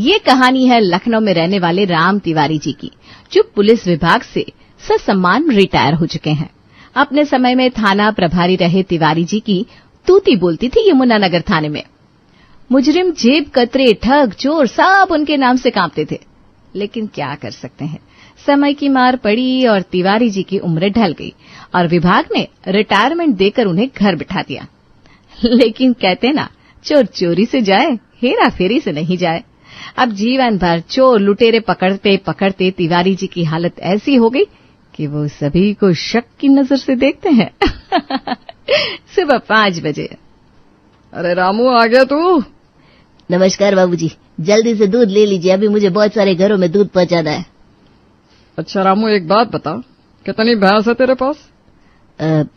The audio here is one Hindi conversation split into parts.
ये कहानी है लखनऊ में रहने वाले राम तिवारी जी की, जो पुलिस विभाग से ससम्मान रिटायर हो चुके हैं। अपने समय में थाना प्रभारी रहे तिवारी जी की तूती बोलती थी यमुनानगर थाने में। मुजरिम, जेब कतरे, ठग, चोर सब उनके नाम से कांपते थे। लेकिन क्या कर सकते हैं, समय की मार पड़ी और तिवारी जी की उम्र ढल गई और विभाग ने रिटायरमेंट देकर उन्हें घर बिठा दिया। लेकिन कहते ना, चोर चोरी से जाए, हेरा फेरी से नहीं जाए। अब जीवन भर चोर लुटेरे पकड़ते पकड़ते तिवारी जी की हालत ऐसी हो गई कि वो सभी को शक की नजर से देखते हैं। सुबह 5 बजे। अरे रामू, आ गया तू? नमस्कार बाबूजी, जल्दी से दूध ले लीजिए, अभी मुझे बहुत सारे घरों में दूध पहुंचाना है। अच्छा रामू, एक बात बता, कितनी भैंस है तेरे पास?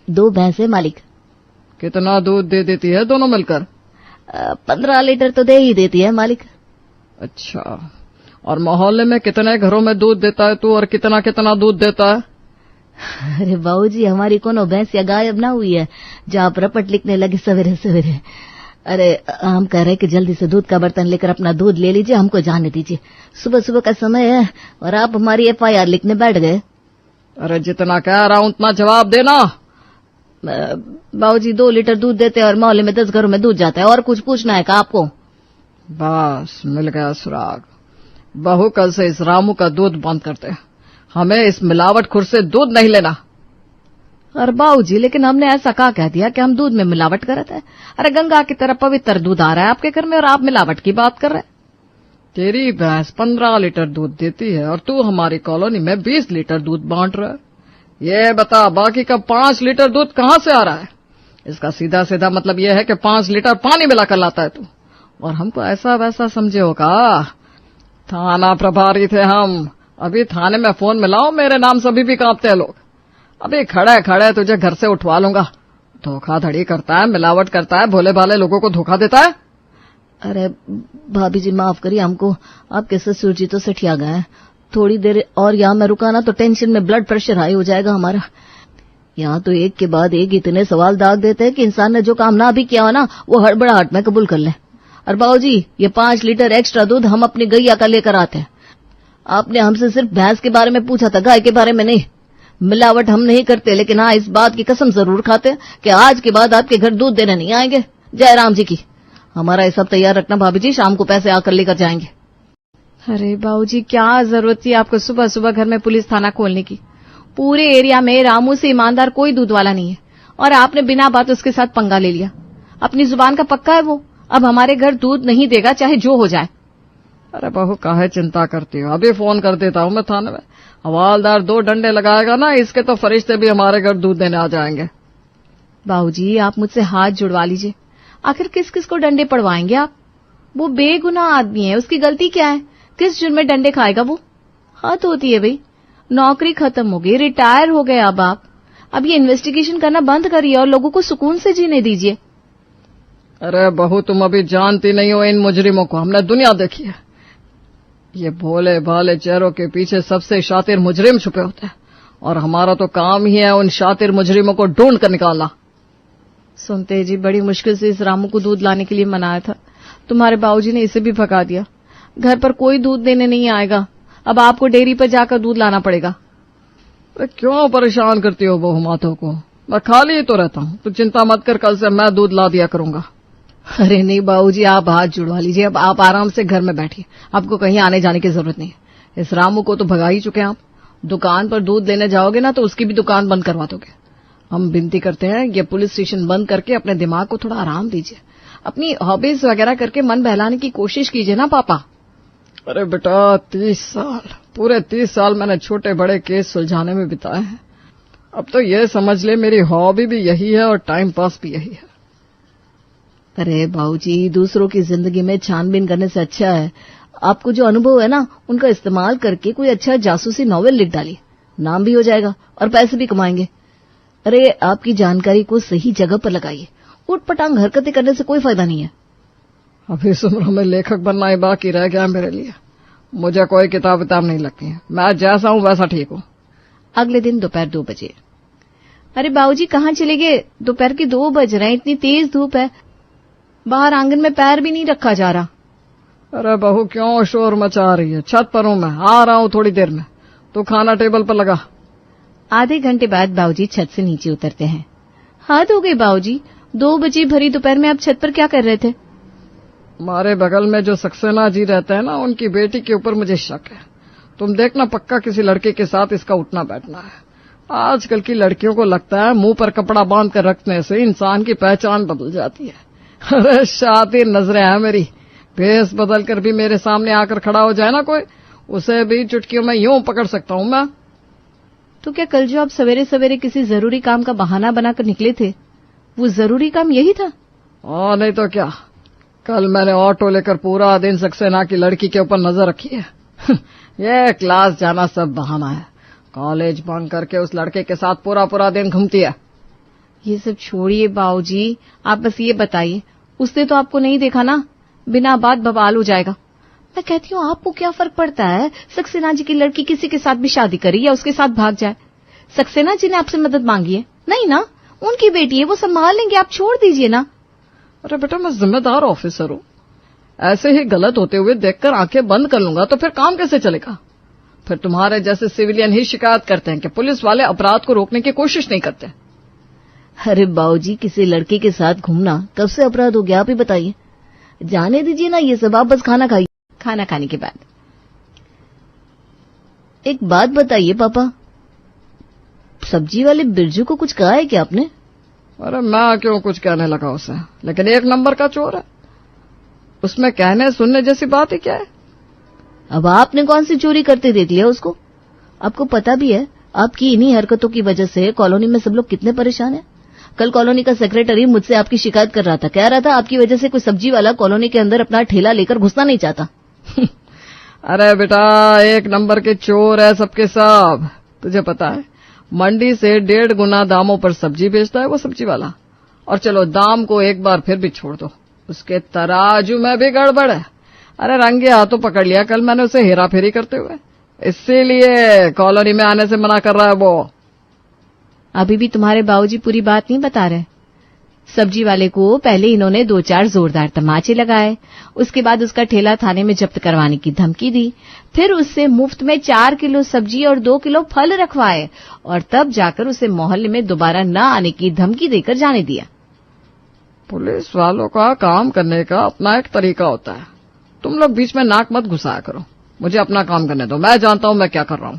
2 भैंस है मालिक। कितना दूध दे देती है दोनों मिलकर? 15 लीटर तो दे ही देती है मालिक। अच्छा, और मोहल्ले में कितने घरों में दूध देता है तू, और कितना कितना दूध देता है? अरे बाबूजी, हमारी कोनो भैंस या गायब ना हुई है जो आप रपट लिखने लगे सवेरे सवेरे। अरे हम कह रहे कि जल्दी से दूध का बर्तन लेकर अपना दूध ले लीजिए, हमको जाने दीजिए, सुबह सुबह का समय है और आप हमारी FIR लिखने बैठ गए। अरे जितना कह रहा हूं उतना जवाब देना। बाबूजी 2 लीटर दूध देते हैं और मोहल्ले में 10 घरों में दूध जाता है, और कुछ पूछना है क्या आपको? बस मिल गया सुराग। बहू, कल से इस रामू का दूध बंद करते हैं, हमें इस मिलावटखोर से दूध नहीं लेना। और बाबूजी, लेकिन हमने ऐसा कह दिया कि हम दूध में मिलावट करते हैं? अरे गंगा की तरह पवित्र दूध आ रहा है आपके घर में और आप मिलावट की बात कर रहे हैं। तेरी भैंस 15 लीटर दूध देती है और तू हमारी कॉलोनी में 20 लीटर दूध बांट रहा है। ये बता, बाकी का 5 लीटर दूध कहां से आ रहा है? इसका सीधा सीधा मतलब यह है कि 5 लीटर पानी मिलाकर लाता है तू, और हमको ऐसा वैसा समझे होगा। थाना प्रभारी थे हम, अभी थाने में फोन मिलाओ, मेरे नाम से अभी भी कांपते हैं लोग। अभी खड़े खड़े तुझे घर से उठवा लूंगा। धोखाधड़ी करता है, मिलावट करता है, भोले भाले लोगों को धोखा देता है। अरे भाभी जी, माफ करिए, हमको आपके ससुर जी तो सठिया गए हैं। थोड़ी देर और यहाँ में रुका ना तो टेंशन में ब्लड प्रेशर हाई हो जाएगा हमारा। यहाँ तो एक के बाद एक इतने सवाल दाग देते हैं कि इंसान ने जो काम ना भी किया हो ना, वो हड़बड़ाहट में कबूल कर ले। और बाबूजी, ये 5 लीटर एक्स्ट्रा दूध हम अपनी गैया का लेकर आते हैं। आपने हमसे सिर्फ भैंस के बारे में पूछा था, गाय के बारे में नहीं। मिलावट हम नहीं करते, लेकिन हाँ, इस बात की कसम जरूर खाते कि आज के बाद आपके घर दूध देने नहीं आएंगे। जय राम जी की। हमारा ये सब तैयार रखना भाभी जी, शाम को पैसे आकर लेकर जाएंगे। अरे बाबूजी, क्या जरूरत थी आपको सुबह सुबह घर में पुलिस थाना खोलने की? पूरे एरिया में रामू से ईमानदार कोई दूध वाला नहीं है और आपने बिना बात उसके साथ पंगा ले लिया। अपनी जुबान का पक्का है वो, अब हमारे घर दूध नहीं देगा चाहे जो हो जाए। अरे बहू, काहे चिंता करती हो, अभी फोन कर देता हूं मैं थाने में। हवालदार 2 डंडे लगाएगा ना, इसके तो फरिश्ते भी हमारे घर दूध देने आ जाएंगे। बाबूजी, आप मुझसे हाथ जुड़वा लीजिए। आखिर किस किस को डंडे पड़वाएंगे आप? वो बेगुनाह आदमी है, उसकी गलती क्या है? किस जुर्म में डंडे खाएगा वो? हद होती है भाई, नौकरी खत्म हो गई, रिटायर हो गए अब आप। अब ये इन्वेस्टिगेशन करना बंद करिए और लोगों को सुकून से जीने दीजिए। अरे बहू, तुम अभी जानती नहीं हो इन मुजरिमों को, हमने दुनिया देखी है। ये भोले भाले चेहरों के पीछे सबसे शातिर मुजरिम छुपे होते हैं, और हमारा तो काम ही है उन शातिर मुजरिमों को ढूंढ कर निकालना। सुनते जी, बड़ी मुश्किल से इस रामू को दूध लाने के लिए मनाया था, तुम्हारे बाबूजी ने इसे भी भगा दिया। घर पर कोई दूध देने नहीं आएगा, अब आपको डेयरी पर जाकर दूध लाना पड़ेगा। क्यों परेशान करती हो बहू माथों को? मैं खाली ही तो रहता हूँ, तो चिंता मत कर, कल से मैं दूध ला दिया करूंगा। अरे नहीं बाबूजी, आप हाथ जुड़वा लीजिए, अब आप आराम से घर में बैठिए, आपको कहीं आने जाने की जरूरत नहीं है। इस रामू को तो भगा ही चुके हैं आप। दुकान पर दूध लेने जाओगे ना तो उसकी भी दुकान बंद करवा दोगे। हम विनती करते हैं, ये पुलिस स्टेशन बंद करके अपने दिमाग को थोड़ा आराम दीजिए, अपनी हॉबीज वगैरह करके मन बहलाने की कोशिश कीजिए ना पापा। अरे बेटा, 30 साल, पूरे 30 साल मैंने छोटे बड़े केस सुलझाने में बिताए हैं। अब तो ये समझ ले मेरी हॉबी भी यही है और टाइम पास भी यही है। अरे बाबूजी, दूसरों की जिंदगी में छानबीन करने से अच्छा है आपको जो अनुभव है ना, उनका इस्तेमाल करके कोई अच्छा जासूसी नॉवेल लिख डालिए, नाम भी हो जाएगा और पैसे भी कमाएंगे। अरे आपकी जानकारी को सही जगह पर लगाइए, उटपटांग हरकतें करने से कोई फायदा नहीं है। अभी इस उम्र में लेखक बनना ही बाकी रह गया मेरे लिए। मुझे कोई किताब नहीं लगती है, मैं जैसा हूं वैसा ठीक हूं। अगले दिन दोपहर 2 बजे। अरे बाबूजी, कहाँ चले गए? दोपहर के 2 बज रहे हैं, इतनी तेज धूप है, बाहर आंगन में पैर भी नहीं रखा जा रहा। अरे बहू क्यों शोर मचा रही है? छत पर हूं मैं, आ रहा हूं थोड़ी देर में। तो खाना टेबल पर लगा। आधे घंटे बाद बाबूजी छत से नीचे उतरते हैं। हाथ हो गई बाबूजी, 2 बजे भरी दोपहर में आप छत पर क्या कर रहे थे? हमारे बगल में जो सक्सेना जी रहते हैं ना, उनकी बेटी के ऊपर मुझे शक है। तुम देखना, पक्का किसी लड़के के साथ इसका उठना बैठना है। आजकल की लड़कियों को लगता है मुंह पर कपड़ा बांध कर रखने से इंसान की पहचान बदल जाती है। अरे शातिर नजरें हैं मेरी। भेस बदल कर भी मेरे सामने आकर खड़ा हो जाए ना कोई, उसे भी चुटकियों में यूं पकड़ सकता हूं मैं। तो क्या कल जो आप सवेरे सवेरे किसी जरूरी काम का बहाना बनाकर निकले थे, वो जरूरी काम यही था? नहीं तो क्या। कल मैंने ऑटो लेकर पूरा दिन सक्सेना की लड़की के ऊपर नजर रखी है। ये क्लास जाना सब बहाना है। कॉलेज बंक करके उस लड़के के साथ पूरा दिन घूमती है। ये सब छोड़िए बाबूजी, आप बस ये बताइए, उसने तो आपको नहीं देखा ना? बिना बात बवाल हो जाएगा। मैं कहती हूँ आपको क्या फर्क पड़ता है, सक्सेना जी की लड़की किसी के साथ भी शादी करे या उसके साथ भाग जाए? सक्सेना जी ने आपसे मदद मांगी है? नहीं ना, उनकी बेटी है, वो संभाल लेंगे, आप छोड़ दीजिए ना। अरे बेटा, मैं जिम्मेदार ऑफिसर हूँ। ऐसे ही गलत होते हुए देखकर आंखें बंद कर लूंगा तो फिर काम कैसे चलेगा? फिर तुम्हारे जैसे सिविलियन ही शिकायत करते हैं कि पुलिस वाले अपराध को रोकने की कोशिश नहीं करते। अरे बाबूजी, किसी लड़के के साथ घूमना कब से अपराध हो गया, आप ही बताइए। जाने दीजिए ना ये सब, आप बस खाना खाइए। खाना खाने के बाद एक बात बताइए पापा, सब्जी वाले बिरजू को कुछ कहा है क्या आपने? अरे मैं क्यों कुछ कहने लगा उसे, लेकिन 1 नंबर का चोर है। उसमें कहने सुनने जैसी बात ही क्या है? अब आपने कौन सी चोरी करते देख लिया उसको? आपको पता भी है आपकी इन्हीं हरकतों की वजह से कॉलोनी में सब लोग कितने परेशान हैं। कल कॉलोनी का सेक्रेटरी मुझसे आपकी शिकायत कर रहा था, कह रहा था आपकी वजह से कोई सब्जी वाला कॉलोनी के अंदर अपना ठेला लेकर घुसना नहीं चाहता। अरे बेटा, 1 नंबर के चोर है सबके सब। तुझे पता है, मंडी से 1.5 गुना दामों पर सब्जी बेचता है वो सब्जी वाला। और चलो दाम को एक बार फिर भी छोड़ दो, उसके तराजू में भी गड़बड़ है। अरे रंगे हाथों पकड़ लिया कल मैंने उसे हेरा फेरी करते हुए, इसीलिए कॉलोनी में आने से मना कर रहा है वो। अभी भी तुम्हारे बाबूजी पूरी बात नहीं बता रहे। सब्जी वाले को पहले इन्होंने 2-4 जोरदार तमाचे लगाए, उसके बाद उसका ठेला थाने में जब्त करवाने की धमकी दी, फिर उससे मुफ्त में 4 किलो सब्जी और 2 किलो फल रखवाए, और तब जाकर उसे मोहल्ले में दोबारा न आने की धमकी देकर जाने दिया। पुलिस वालों का काम करने का अपना एक तरीका होता है। तुम लोग बीच में नाक मत घुसाया करो, मुझे अपना काम करने दो, मैं जानता हूं मैं क्या कर रहा हूं।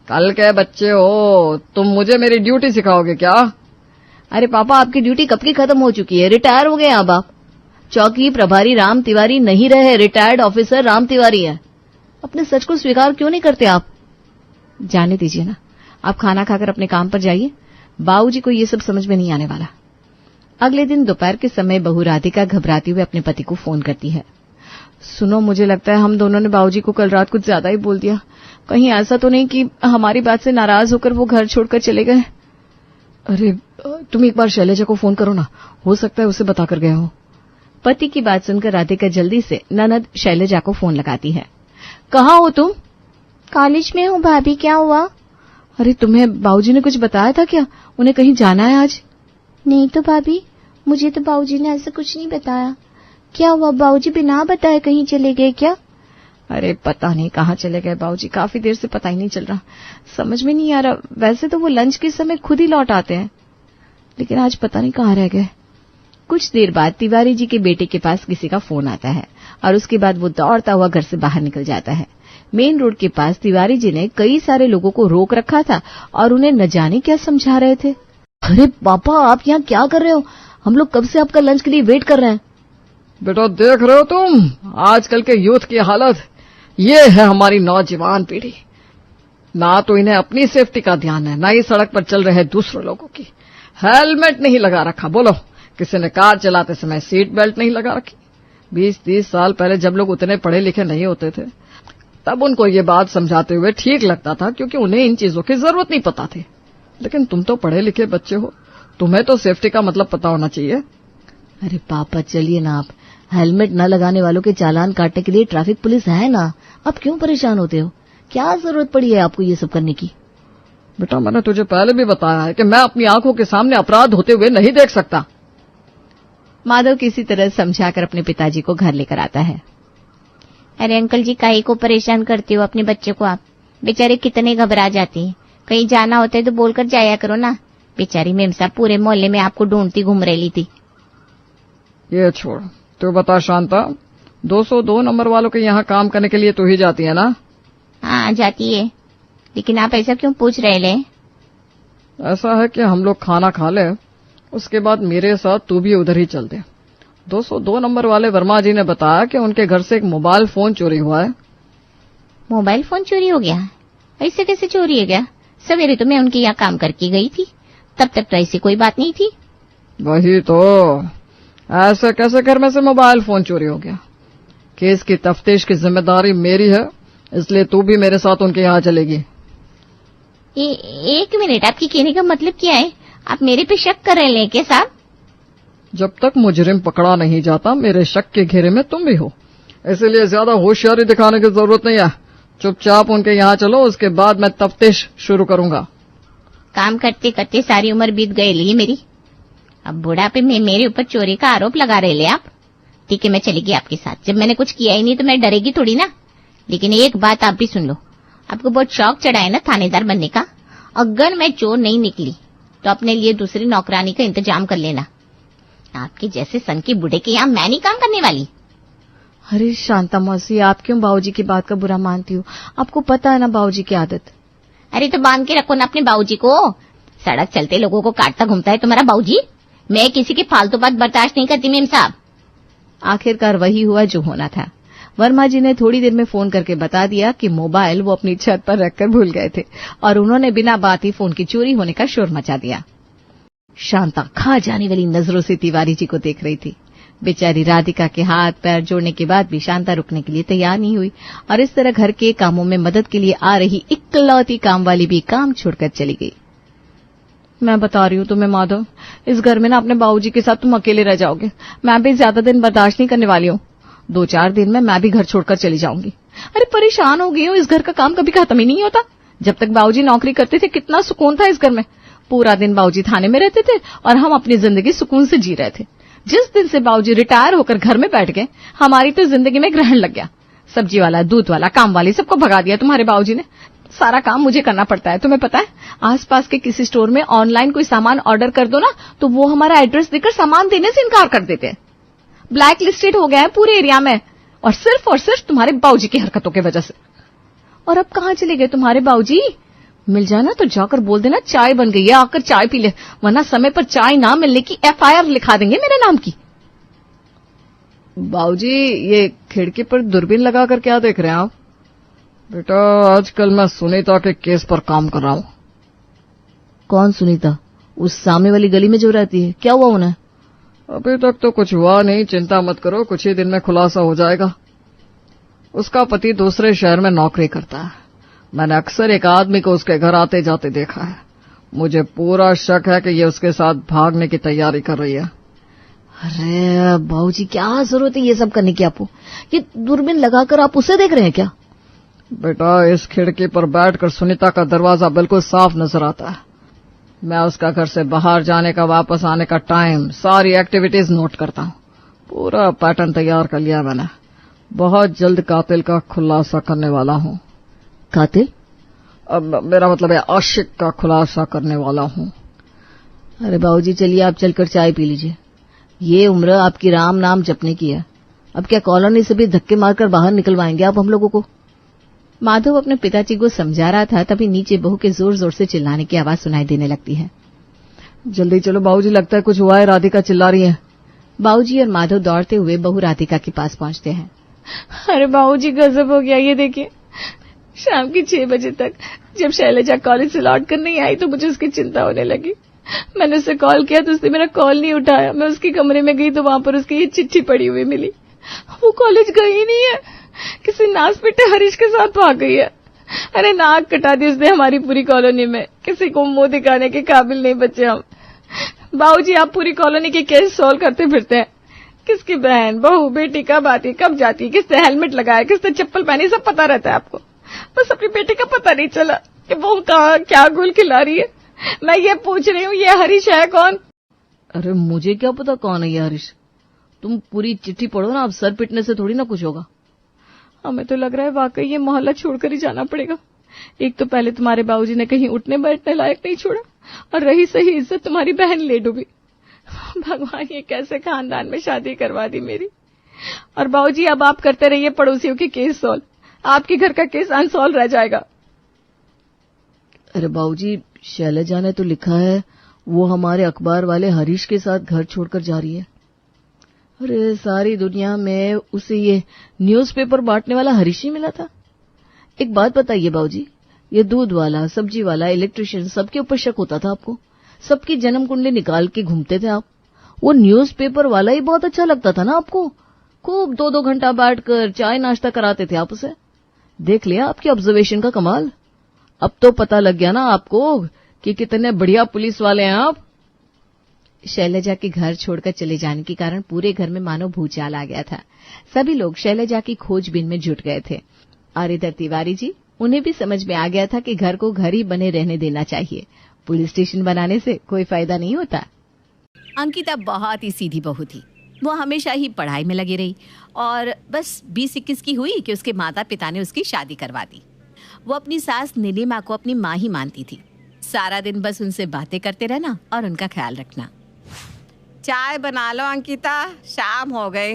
कल के बच्चे हो, तुम मुझे मेरी ड्यूटी सिखाओगे क्या? अरे पापा, आपकी ड्यूटी कब की खत्म हो चुकी है, रिटायर हो गए अब आप। चौकी प्रभारी राम तिवारी नहीं रहे, रिटायर्ड ऑफिसर राम तिवारी है। अपने सच को स्वीकार क्यों नहीं करते आप? जाने दीजिए ना, आप खाना खाकर अपने काम पर जाइए, बाबूजी को ये सब समझ में नहीं आने वाला। अगले दिन दोपहर के समय बहू राधिका घबराती हुए अपने पति को फोन करती है। सुनो, मुझे लगता है हम दोनों ने बाबूजी को कल रात कुछ ज्यादा ही बोल दिया। कहीं ऐसा तो नहीं कि हमारी बात से नाराज होकर वो घर छोड़कर चले गए? अरे तुम एक बार शैलजा को फोन करो ना, हो सकता है उसे बताकर गए हो। पति की बात सुनकर राधिका जल्दी से ननद शैलजा को फोन लगाती है। कहाँ हो तुम? कॉलेज में हूँ भाभी, क्या हुआ? अरे तुम्हें बाबूजी ने कुछ बताया था क्या? उन्हें कहीं जाना है आज? नहीं तो भाभी, मुझे तो बाबूजी ने ऐसा कुछ नहीं बताया। क्या हुआ, बाबूजी बिना बताए कहीं चले गए क्या? अरे पता नहीं कहाँ चले गए बाबूजी, काफी देर से पता ही नहीं चल रहा, समझ में नहीं आ रहा। वैसे तो वो लंच के समय खुद ही लौट आते हैं, लेकिन आज पता नहीं कहाँ रह गए। कुछ देर बाद तिवारी जी के बेटे के पास किसी का फोन आता है और उसके बाद वो दौड़ता हुआ घर से बाहर निकल जाता है। मेन रोड के पास तिवारी जी ने कई सारे लोगों को रोक रखा था और उन्हें न जाने क्या समझा रहे थे। अरे पापा, आप यहाँ क्या कर रहे हो? हम लोग कब से आपका लंच के लिए वेट कर रहे हैं। बेटा देख रहे हो तुम आजकल के यूथ की हालत, ये है हमारी नौजवान पीढ़ी। ना तो इन्हें अपनी सेफ्टी का ध्यान है, ना ही सड़क पर चल रहे दूसरे लोगों की। हेलमेट नहीं लगा रखा, बोलो किसी ने कार चलाते समय सीट बेल्ट नहीं लगा रखी। 20-30 साल पहले जब लोग उतने पढ़े लिखे नहीं होते थे, तब उनको ये बात समझाते हुए ठीक लगता था, क्योंकि उन्हें इन चीजों की जरूरत नहीं पता थी। लेकिन तुम तो पढ़े लिखे बच्चे हो, तुम्हें तो सेफ्टी का मतलब पता होना चाहिए। अरे पापा चलिए ना, आप हेलमेट न लगाने वालों के चालान काटने के लिए ट्रैफिक पुलिस है ना, आप क्यों परेशान होते हो? क्या जरूरत पड़ी है आपको ये सब करने की? बेटा मैंने तुझे पहले भी बताया है कि मैं अपनी आंखों के सामने अपराध होते हुए नहीं देख सकता। माधव किसी तरह समझाकर अपने पिताजी को घर लेकर आता है। अरे अंकल जी, काहे को परेशान करते हो अपने बच्चे को आप? बेचारे कितने घबरा जाते हैं। कहीं जाना होता है तो बोलकर जाया करो ना। बेचारी मेम साहब पूरे मोहल्ले में आपको ढूंढती घूम रही थी। ये छोड़, तो बता शांता, 202 नंबर वालों के यहाँ काम करने के लिए तू ही जाती है ना? हाँ जाती है, लेकिन आप ऐसा क्यों पूछ रहे ले? ऐसा है कि हम लोग खाना खा ले, उसके बाद मेरे साथ तू भी उधर ही चल दे। 202 नंबर वाले वर्मा जी ने बताया कि उनके घर से एक मोबाइल फोन चोरी हुआ है। मोबाइल फोन चोरी हो गया? ऐसे कैसे चोरी हो गया? सवेरे तो मैं उनके यहाँ काम करके गई थी, तब तक तो ऐसी कोई बात नहीं थी। वही तो, ऐसे कैसे घर में से मोबाइल फोन चोरी हो गया? केस की तफ्तीश की जिम्मेदारी मेरी है, इसलिए तू भी मेरे साथ उनके यहाँ चलेगी। एक मिनट, आपकी कहने का मतलब क्या है? आप मेरे पे शक कर रहे हैं क्या साहब? जब तक मुजरिम पकड़ा नहीं जाता, मेरे शक के घेरे में तुम भी हो, इसलिए ज्यादा होशियारी दिखाने की जरूरत नहीं है। चुपचाप उनके यहाँ चलो, उसके बाद मैं तफ्तीश शुरू करूंगा। काम करते करते सारी उम्र बीत गई मेरी, अब बुढ़ापे में मेरे ऊपर चोरी का आरोप लगा रहे ले आप। ठीक है, मैं चलेगी आपके साथ। जब मैंने कुछ किया ही नहीं तो मैं डरेगी थोड़ी ना। लेकिन एक बात आप भी सुन लो, आपको बहुत शौक चढ़ा है ना थानेदार बनने का। अगर मैं चोर नहीं निकली तो अपने लिए दूसरी नौकरानी का इंतजाम कर लेना। आपके जैसे सन के बूढ़े के यहाँ मैं नहीं काम करने वाली। अरे शांता मौसी, आप क्यों बाबूजी की बात का बुरा मानती हो? आपको पता है ना बाबूजी की आदत। अरे तो बांध के रखो ना अपने बाबूजी को। सड़क चलते लोगों को काटता घूमता है तुम्हारा बाबूजी। मैं किसी की फालतू बात बर्दाश्त नहीं करती मेम साहब। आखिरकार वही हुआ जो होना था। वर्मा जी ने थोड़ी देर में फोन करके बता दिया कि मोबाइल वो अपनी छत पर रखकर भूल गए थे और उन्होंने बिना बात ही फोन की चोरी होने का शोर मचा दिया। शांता खा जाने वाली नजरों से तिवारी जी को देख रही थी। बेचारी राधिका के हाथ पैर जोड़ने के बाद भी शांता रुकने के लिए तैयार नहीं हुई और इस तरह घर के कामों में मदद के लिए आ रही इकलौती काम वाली भी काम छोड़कर चली गई। मैं बता रही हूँ तुम्हें माधव, इस घर में ना अपने बाबूजी के साथ तुम अकेले रह जाओगे। मैं भी ज्यादा दिन बर्दाश्त नहीं करने वाली हूँ। 2-4 दिन में मैं भी घर छोड़कर चली जाऊंगी। अरे परेशान हो गई हूँ, इस घर का काम कभी खत्म ही नहीं होता। जब तक बाबूजी नौकरी करते थे कितना सुकून था इस घर में। पूरा दिन बाबूजी थाने में रहते थे और हम अपनी जिंदगी सुकून से जी रहे थे। जिस दिन से बाबूजी रिटायर होकर घर में बैठ गए, हमारी तो जिंदगी में ग्रहण लग गया। सब्जी वाला, दूध वाला, काम वाली सबको भगा दिया तुम्हारे बाबूजी ने। सारा काम मुझे करना पड़ता है। तुम्हें पता है, आसपास के किसी स्टोर में ऑनलाइन कोई सामान ऑर्डर कर दो ना तो वो हमारा एड्रेस देकर सामान देने से इनकार कर देते हैं। ब्लैक लिस्टेड हो गया है पूरे एरिया में, और सिर्फ तुम्हारे बाबूजी की हरकतों की वजह से। और अब कहाँ चले गए तुम्हारे बाबूजी? मिल जाए ना तो जाकर बोल देना चाय बन गई है, आकर चाय पी ले, वरना समय पर चाय ना मिलने की FIR लिखा देंगे मेरे नाम की। बाबूजी, ये खिड़की पर दूरबीन लगाकर क्या देख रहे हैं आप? बेटा, आजकल मैं सुनीता के केस पर काम कर रहा हूँ। कौन सुनीता? उस सामने वाली गली में जो रहती है, क्या हुआ उन्हें? अभी तक तो कुछ हुआ नहीं, चिंता मत करो, कुछ ही दिन में खुलासा हो जाएगा। उसका पति दूसरे शहर में नौकरी करता है। मैंने अक्सर एक आदमी को उसके घर आते जाते देखा है। मुझे पूरा शक है कि ये उसके साथ भागने की तैयारी कर रही है। अरे बाबूजी, क्या जरूरत है ये सब करने की आपको? ये दूरबीन लगाकर आप उसे देख रहे हैं क्या? बेटा, इस खिड़की पर बैठकर सुनीता का दरवाजा बिल्कुल साफ नजर आता है। मैं उसका घर से बाहर जाने का, वापस आने का टाइम, सारी एक्टिविटीज नोट करता हूँ। पूरा पैटर्न तैयार कर लिया मैंने। बहुत जल्द कातिल का खुलासा करने वाला हूँ। कातिल? अब मेरा मतलब है आशिक का खुलासा करने वाला हूँ। अरे बाबूजी, चलिए आप चलकर चाय पी लीजिए। ये उम्र आपकी राम नाम जपने की है। अब क्या कॉलोनी से भी धक्के मारकर बाहर निकलवाएंगे आप हम लोगों को? माधव अपने पिताजी को समझा रहा था, तभी नीचे बहू के जोर जोर से चिल्लाने की आवाज सुनाई देने लगती है। जल्दी चलो बाबूजी, लगता है कुछ हुआ है, राधिका चिल्ला रही है। बाबूजी और माधव दौड़ते हुए बहू राधिका के पास पहुंचते हैं। अरे बाबूजी, गजब हो गया। ये देखिए, शाम की 6 बजे तक जब शैलजा कॉलेज से लौट कर नहीं आई तो मुझे उसकी चिंता होने लगी। मैंने उसे कॉल किया तो उसने मेरा कॉल नहीं उठाया। मैं उसके कमरे में गई तो वहां पर उसकी ये चिट्ठी पड़ी हुई मिली। वो कॉलेज गई ही नहीं है, किसी नाच पिटे हरीश के साथ भाग गई है। अरे नाक कटा दी उसने हमारी पूरी कॉलोनी में। किसी को मुंह दिखाने के काबिल नहीं बचे हम। बाबूजी, आप पूरी कॉलोनी के केस सॉल्व करते फिरते हैं। किसकी बहन, बहू, बेटी कब आती, कब जाती, किसने हेलमेट लगाया, किसने चप्पल पहनी, सब पता रहता है आपको। बस अपनी बेटी का पता नहीं चला कि वो कहाँ क्या गुल खिला रही है। मैं ये पूछ रही हूँ, ये हरीश है कौन? अरे मुझे क्या पता कौन है ये हरीश। तुम पूरी चिट्ठी पढ़ो ना, अब सर पिटने से थोड़ी ना कुछ होगा। हमें तो लग रहा है वाकई ये मोहल्ला छोड़कर ही जाना पड़ेगा। एक तो पहले तुम्हारे बाबूजी ने कहीं उठने बैठने लायक नहीं छोड़ा, और रही सही इज्जत तुम्हारी बहन ले डूबी। भगवान, ये कैसे खानदान में शादी करवा दी मेरी। और बाबूजी, अब आप करते रहिए पड़ोसियों के केस सॉल्व, आपके घर का केस अनसॉल्व रह जाएगा। अरे बाबूजी, शैलजा ने तो लिखा है वो हमारे अखबार वाले हरीश के साथ घर छोड़कर जा रही है। अरे सारी दुनिया में उसे ये न्यूज़पेपर बांटने वाला हरीश ही मिला था। एक बात बताइए बाबूजी, ये दूध वाला, सब्जी वाला, इलेक्ट्रिशियन, सबके ऊपर शक होता था आपको? सबकी जन्म कुंडली निकाल के घूमते थे आप। वो न्यूज़पेपर वाला ही बहुत अच्छा लगता था ना आपको। खूब 2-2 घंटा बैठकर चाय नाश्ता कराते थे आप उसे। देख लिया आपकी ऑब्जर्वेशन का कमाल। अब तो पता लग गया ना आपको कि कितने बढ़िया पुलिस वाले हैं आप। शैलजा के घर छोड़कर चले जाने के कारण पूरे घर में मानो भूचाल आ गया था। सभी लोग शैलजा की खोजबीन में जुट गए थे। और इधर तिवारी जी, उन्हें भी समझ में आ गया था कि घर को घर ही बने रहने देना चाहिए। पुलिस स्टेशन बनाने से कोई फायदा नहीं होता। अंकिता बहुत ही सीधी बहू थी। वो हमेशा ही पढ़ाई में लगी रही और बस 20-21 की हुई कि उसके माता पिता ने उसकी शादी करवा दी। वो अपनी सास नीलिमा को अपनी माँ ही मानती थी। सारा दिन बस उनसे बातें करते रहना और उनका ख्याल रखना। चाय बना लो अंकिता, शाम हो गए।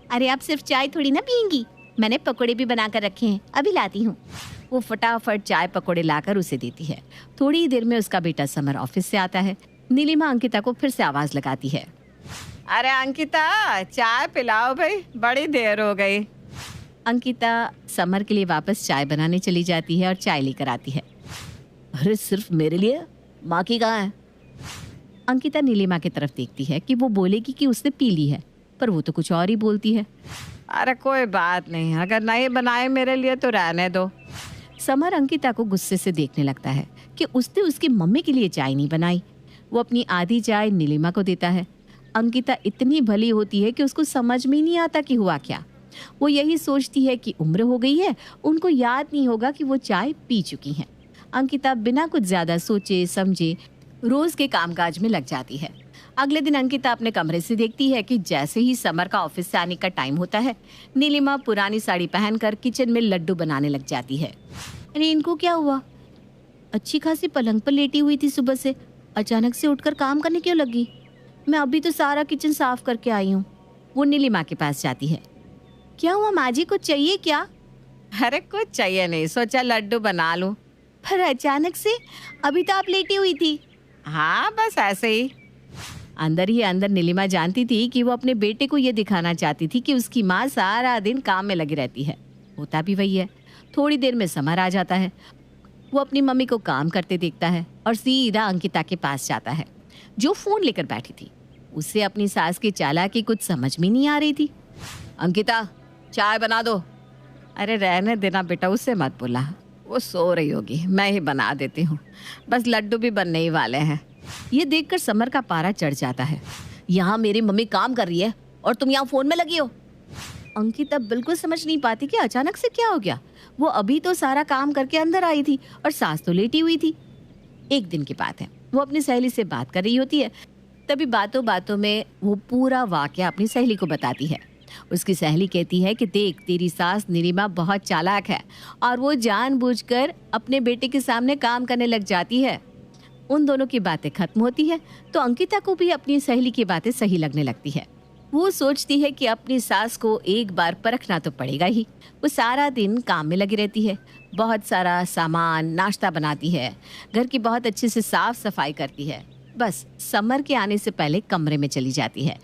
अरे आप सिर्फ चाय थोड़ी ना पियेंगी, मैंने पकोड़े भी बनाकर रखे हैं, अभी लाती हूँ। वो फटाफट चाय पकोड़े लाकर उसे देती है। थोड़ी ही देर में उसका बेटा समर ऑफिस से आता है। नीलिमा अंकिता को फिर से आवाज लगाती है। अरे अंकिता, चाय पिलाओ भाई, बड़ी देर हो गई। अंकिता समर के लिए वापस चाय बनाने चली जाती है और चाय लेकर आती है। अरे सिर्फ मेरे लिए? माँ की कहाँ है? अंकिता नीलिमा की तरफ देखती है कि वो बोलेगी कि उसने पी ली है, पर वो तो कुछ और ही बोलती है। अरे कोई बात नहीं, अगर नहीं बनाए मेरे लिए तो रहने दो। समर अंकिता को गुस्से से देखने लगता है कि उसने उसकी मम्मी के लिए चाय नहीं बनाई। वो अपनी आधी चाय नीलिमा को देता है। अंकिता इतनी भली होती है कि उसको समझ में ही नहीं आता कि हुआ क्या। वो यही सोचती है कि उम्र हो गई है, उनको याद नहीं होगा कि वो चाय पी चुकी हैं। अंकिता बिना कुछ ज्यादा सोचे समझे रोज के कामकाज में लग जाती है। अगले दिन अंकिता अपने कमरे से देखती है कि जैसे ही समर का ऑफिस से आने का टाइम होता है, नीलिमा पुरानी साड़ी पहनकर किचन में लड्डू बनाने लग जाती है। अरे इनको क्या हुआ? अच्छी खासी पलंग पर लेटी हुई थी सुबह से, अचानक से उठकर काम करने क्यों लगी? मैं अभी तो सारा किचन साफ करके आई हूँ। वो नीलिमा के पास जाती है। क्या हुआ माँ जी, कुछ चाहिए क्या? अरे कुछ चाहिए नहीं, सोचा लड्डू बना लूं। पर अचानक से, अभी तो आप लेटी हुई थी। हाँ बस ऐसे ही। अंदर ही अंदर नीलिमा जानती थी कि वो अपने बेटे को ये दिखाना चाहती थी कि उसकी माँ सारा दिन काम में लगी रहती है। होता भी वही है। थोड़ी देर में समर आ जाता है। वो अपनी मम्मी को काम करते देखता है और सीधा अंकिता के पास जाता है, जो फोन लेकर बैठी थी। उसे अपनी सास की चालाकी कुछ समझ में नहीं आ रही थी। अंकिता, चाय बना दो। अरे रहने देना बेटा, उससे मत बुला, वो सो रही होगी, मैं ही बना देती हूँ। बस लड्डू भी बनने ही वाले हैं। ये देखकर समर का पारा चढ़ जाता है। यहाँ मेरी मम्मी काम कर रही है और तुम यहाँ फोन में लगी हो। अंकिता बिल्कुल समझ नहीं पाती कि अचानक से क्या हो गया। वो अभी तो सारा काम करके अंदर आई थी और सास तो लेटी हुई थी। एक दिन की बात है, वो अपनी सहेली से बात कर रही होती है। तभी बातों बातों में वो पूरा वाकया अपनी सहेली को बताती है। उसकी सहेली कहती है कि देख, तेरी सास नीलिमा बहुत चालाक है और वो जानबूझकर अपने बेटे के सामने काम करने लग जाती है। उन दोनों की बातें खत्म होती है तो अंकिता को भी अपनी सहेली की बातें सही लगने लगती है। वो सोचती है कि अपनी सास को एक बार परखना तो पड़ेगा ही। वो सारा दिन काम में लगी रहती है, बहुत सारा सामान नाश्ता बनाती है, घर की बहुत अच्छे से साफ सफाई करती है। बस समर के आने से पहले कमरे में चली जाती है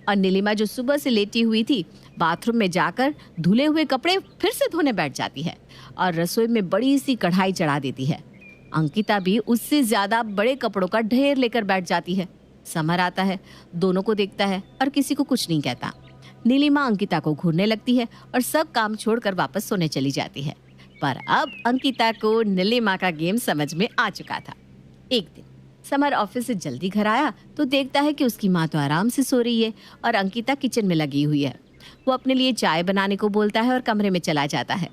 और नीलिमा जो सुबह से लेटी हुई थी, बाथरूम में जाकर धुले हुए कपड़े फिर से धोने बैठ जाती है और रसोई में बड़ी सी कढ़ाई चढ़ा देती है। अंकिता भी उससे ज्यादा बड़े कपड़ों का ढेर लेकर बैठ जाती है। समर आता है, दोनों को देखता है और किसी को कुछ नहीं कहता। नीलिमा अंकिता को घूरने लगती है और सब काम छोड़कर वापस सोने चली जाती है। पर अब अंकिता को नीलिमा का गेम समझ में आ चुका था। एक दिन समर ऑफिस से जल्दी घर आया तो देखता है कि उसकी माँ तो आराम से सो रही है और अंकिता किचन में लगी हुई है। वो अपने लिए चाय बनाने को बोलता है और कमरे में चला जाता है।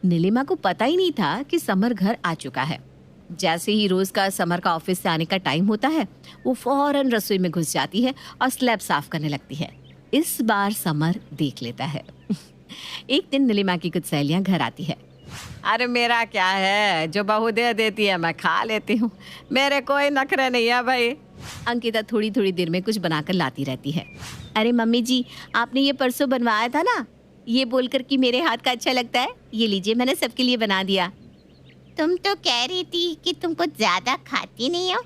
नीलिमा को पता ही नहीं था कि समर घर आ चुका है। जैसे ही रोज का समर का ऑफिस से आने का टाइम होता है, वो फौरन रसोई में घुस जाती है और स्लैब साफ करने लगती है। इस बार समर देख लेता है। एक दिन नीलिमा की कुछ सहेलियां घर आती है। अरे मेरा क्या है, जो बहू दे देती है मैं खा लेती हूँ, मेरे कोई नखरे नहीं है भाई। अंकिता थोड़ी थोड़ी देर में कुछ बनाकर लाती रहती है। अरे मम्मी जी, आपने ये परसों बनवाया था ना, ये बोलकर कि मेरे हाथ का अच्छा लगता है, ये लीजिए मैंने सबके लिए बना दिया। तुम तो कह रही थी कि तुम कुछ ज्यादा खाती नहीं हो,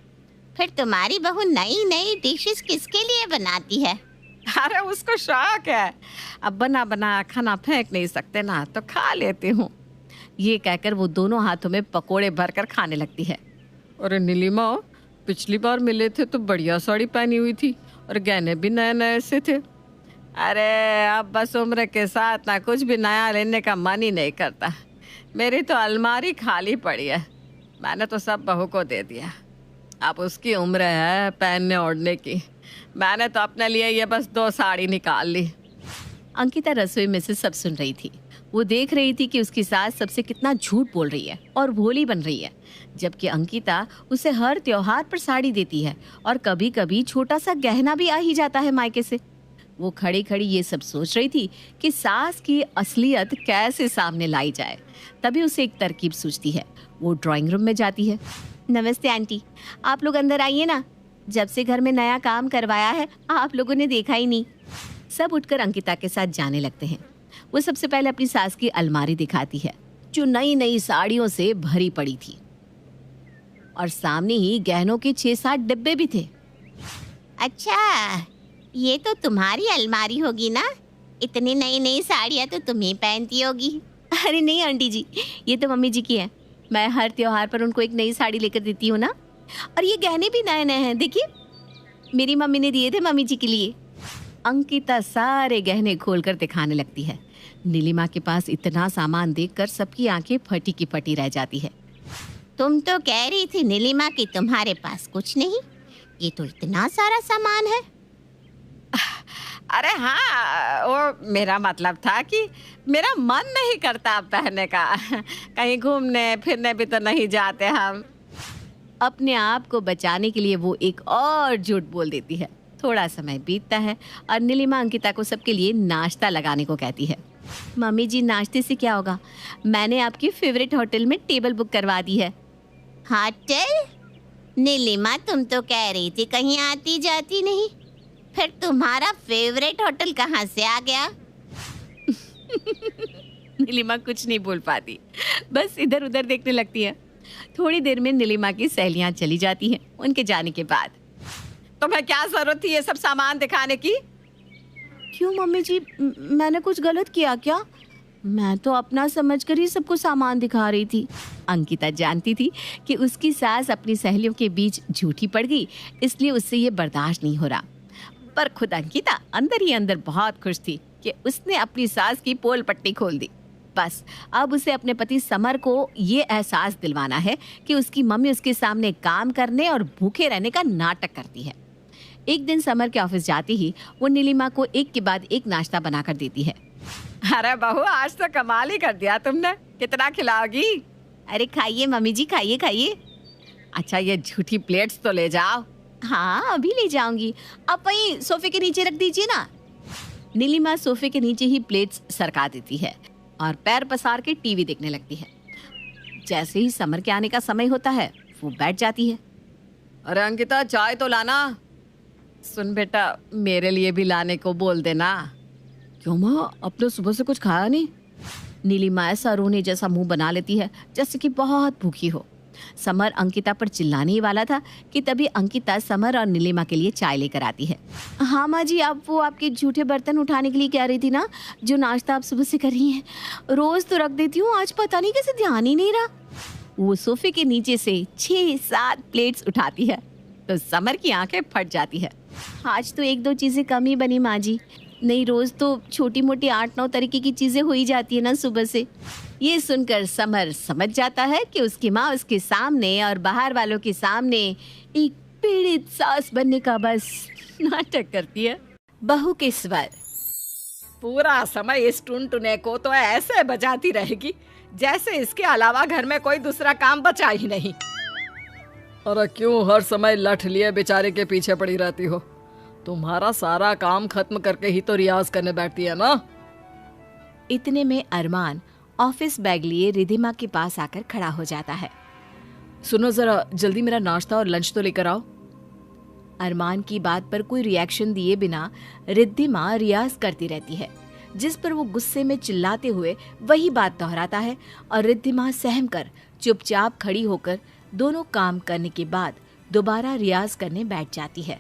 फिर तुम्हारी बहू नई नई डिशेस किसके लिए बनाती है? अरे उसको शौक है, अब बना बना खाना फेंक नहीं सकते ना, तो खा लेती हूँ। ये कहकर वो दोनों हाथों में पकोड़े भरकर खाने लगती है। अरे नीलिमा, पिछली बार मिले थे तो बढ़िया साड़ी पहनी हुई थी और गहने भी नए नए से थे। अरे अब बस उम्र के साथ ना कुछ भी नया लेने का मन ही नहीं करता। मेरी तो अलमारी खाली पड़ी है, मैंने तो सब बहू को दे दिया। अब उसकी उम्र है पहनने ओढ़ने की, मैंने तो अपने लिए ये बस 2 साड़ी निकाल ली। अंकिता रसोई में से सब सुन रही थी। वो देख रही थी कि उसकी सास सबसे कितना झूठ बोल रही है और भोली बन रही है, जबकि अंकिता उसे हर त्योहार पर साड़ी देती है और कभी कभी छोटा सा गहना भी आ ही जाता है मायके से। वो खड़ी खड़ी ये सब सोच रही थी कि सास की असलियत कैसे सामने लाई जाए। तभी उसे एक तरकीब सूझती है। वो ड्राइंग रूम में जाती है। नमस्ते आंटी, आप लोग अंदर आइए ना, जब से घर में नया काम करवाया है आप लोगों ने देखा ही नहीं। सब उठकर अंकिता के साथ जाने लगते हैं। वो सबसे पहले अपनी सास की अलमारी दिखाती है, जो नई नई साड़ियों से भरी पड़ी थी और सामने ही गहनों के 6-7 डिब्बे भी थे। अच्छा, ये तो तुम्हारी अलमारी होगी ना, इतनी नई नई साड़ियाँ तो तुम ही पहनती होगी। अरे नहीं आंटी जी, ये तो मम्मी जी की है। मैं हर त्योहार पर उनको एक नई साड़ी लेकर देती हूँ ना। और ये गहने भी नए नए हैं, देखिए मेरी मम्मी ने दिए थे मम्मी जी के लिए। अंकिता सारे गहने खोलकर दिखाने लगती है। नीलिमा के पास इतना सामान देखकर सबकी आंखें फटी की फटी रह जाती है। तुम तो कह रही थी नीलिमा कि तुम्हारे पास कुछ नहीं, ये तो इतना सारा सामान है। अरे हाँ, वो मेरा मतलब था कि मेरा मन नहीं करता पहनने का, कहीं घूमने फिरने भी तो नहीं जाते हम। अपने आप को बचाने के लिए वो एक और झूठ बोल देती है। थोड़ा समय बीतता है और नीलिमा अंकिता को सबके लिए नाश्ता लगाने को कहती है। मम्मी जी, नाश्ते से क्या होगा, मैंने आपकी फेवरेट होटल में टेबल बुक करवा दी है। होटल? नीलिमा, तुम तो कह रही थी कहीं आती जाती नहीं, फिर तुम्हारा फेवरेट होटल कहाँ से आ गया? नीलिमा कुछ नहीं बोल पाती, बस इधर उधर देखने लगती है। थोड़ी देर में नीलिमा की सहेलियां चली जाती हैं। उनके जाने के बाद तुम्हें क्या जरूरत थी ये सब सामान दिखाने की? क्यों मम्मी जी, मैंने कुछ गलत किया क्या? मैं तो अपना समझकर ही सबको सामान दिखा रही थी। अंकिता जानती थी कि उसकी सास अपनी सहेलियों के बीच झूठी पड़ गई, इसलिए उससे ये बर्दाश्त नहीं हो रहा। पर खुद अंकिता अंदर ही अंदर बहुत खुश थी कि उसने अपनी सास की पोल पट्टी खोल दी। बस अब उसे अपने पति समर को ये एहसास दिलवाना है कि उसकी मम्मी उसके सामने काम करने और भूखे रहने का नाटक करती है। एक दिन समर के ऑफिस जाते ही वो नीलिमा को एक के बाद एक नाश्ता बनाकर देती है। अरे बहू, आज तो कमाल ही कर दिया तुमने, कितना खिलाओगी? अरे खाइए मम्मी जी, खाइए खाइए। अच्छा, ये झूठी प्लेट्स तो ले जाओ। हाँ अभी ले जाऊंगी, आप वहीं सोफे के नीचे रख दीजिए ना। नीलिमा सोफे के नीचे ही प्लेट्स सरका देती है और पैर पसार के टीवी देखने लगती है। जैसे ही समर के आने का समय होता है वो बैठ जाती है। अरे अंकिता, चाय तो लाना। सुन बेटा, मेरे लिए भी लाने को बोल देना। क्यों माँ, अपने सुबह से कुछ खाया नहीं? नीलिमा ऐसा रोने जैसा मुंह बना लेती है जैसे कि बहुत भूखी हो। समर अंकिता पर चिल्लाने ही वाला था कि तभी अंकिता समर और नीलिमा के लिए चाय लेकर आती है। हाँ माँ जी, आप वो आपके झूठे बर्तन उठाने के लिए कह रही थी ना, जो नाश्ता आप सुबह से कर रही हैं। रोज तो रख देती हूँ, आज पता नहीं कैसे ध्यान ही नहीं रहा। वो सोफे के नीचे से 6-7 प्लेट्स उठाती है तो समर की आंखें फट जाती है। आज तो 1-2 चीजें कम ही बनी माँ जी, नहीं रोज तो छोटी मोटी 8-9 तरीके की चीजें हो ही जाती है ना सुबह से। ये सुनकर समर समझ जाता है कि उसकी माँ उसके सामने और बाहर वालों के सामने एक पीड़ित सास बनने का बस नाटक करती है। बहू के स्वर। पूरा समय इस टुनटुने को तो ऐसे बजाती रहेगी जैसे इसके अलावा घर में कोई दूसरा काम बचा ही नहीं। अरे क्यों हर समय लठ लिए बेचारे के पीछे पड़ी रहती हो? तुम्हारा सारा काम खत्म करके ही तो रियाज करने बैठती है ना। इतने में अरमान ऑफिस बैग लिए रिद्धिमा के पास आकर खड़ा हो जाता है। सुनो जरा, जल्दी मेरा नाश्ता और लंच तो लेकर आओ। अरमान की बात पर कोई रिएक्शन दिए बिना रिद्धिमा रियाज करती रहती है, जिस पर वो गुस्से में चिल्लाते हुए वही बात दोहराता है और रिद्धिमा सहम कर चुपचाप खड़ी होकर दोनों काम करने के बाद दोबारा रियाज करने बैठ जाती है।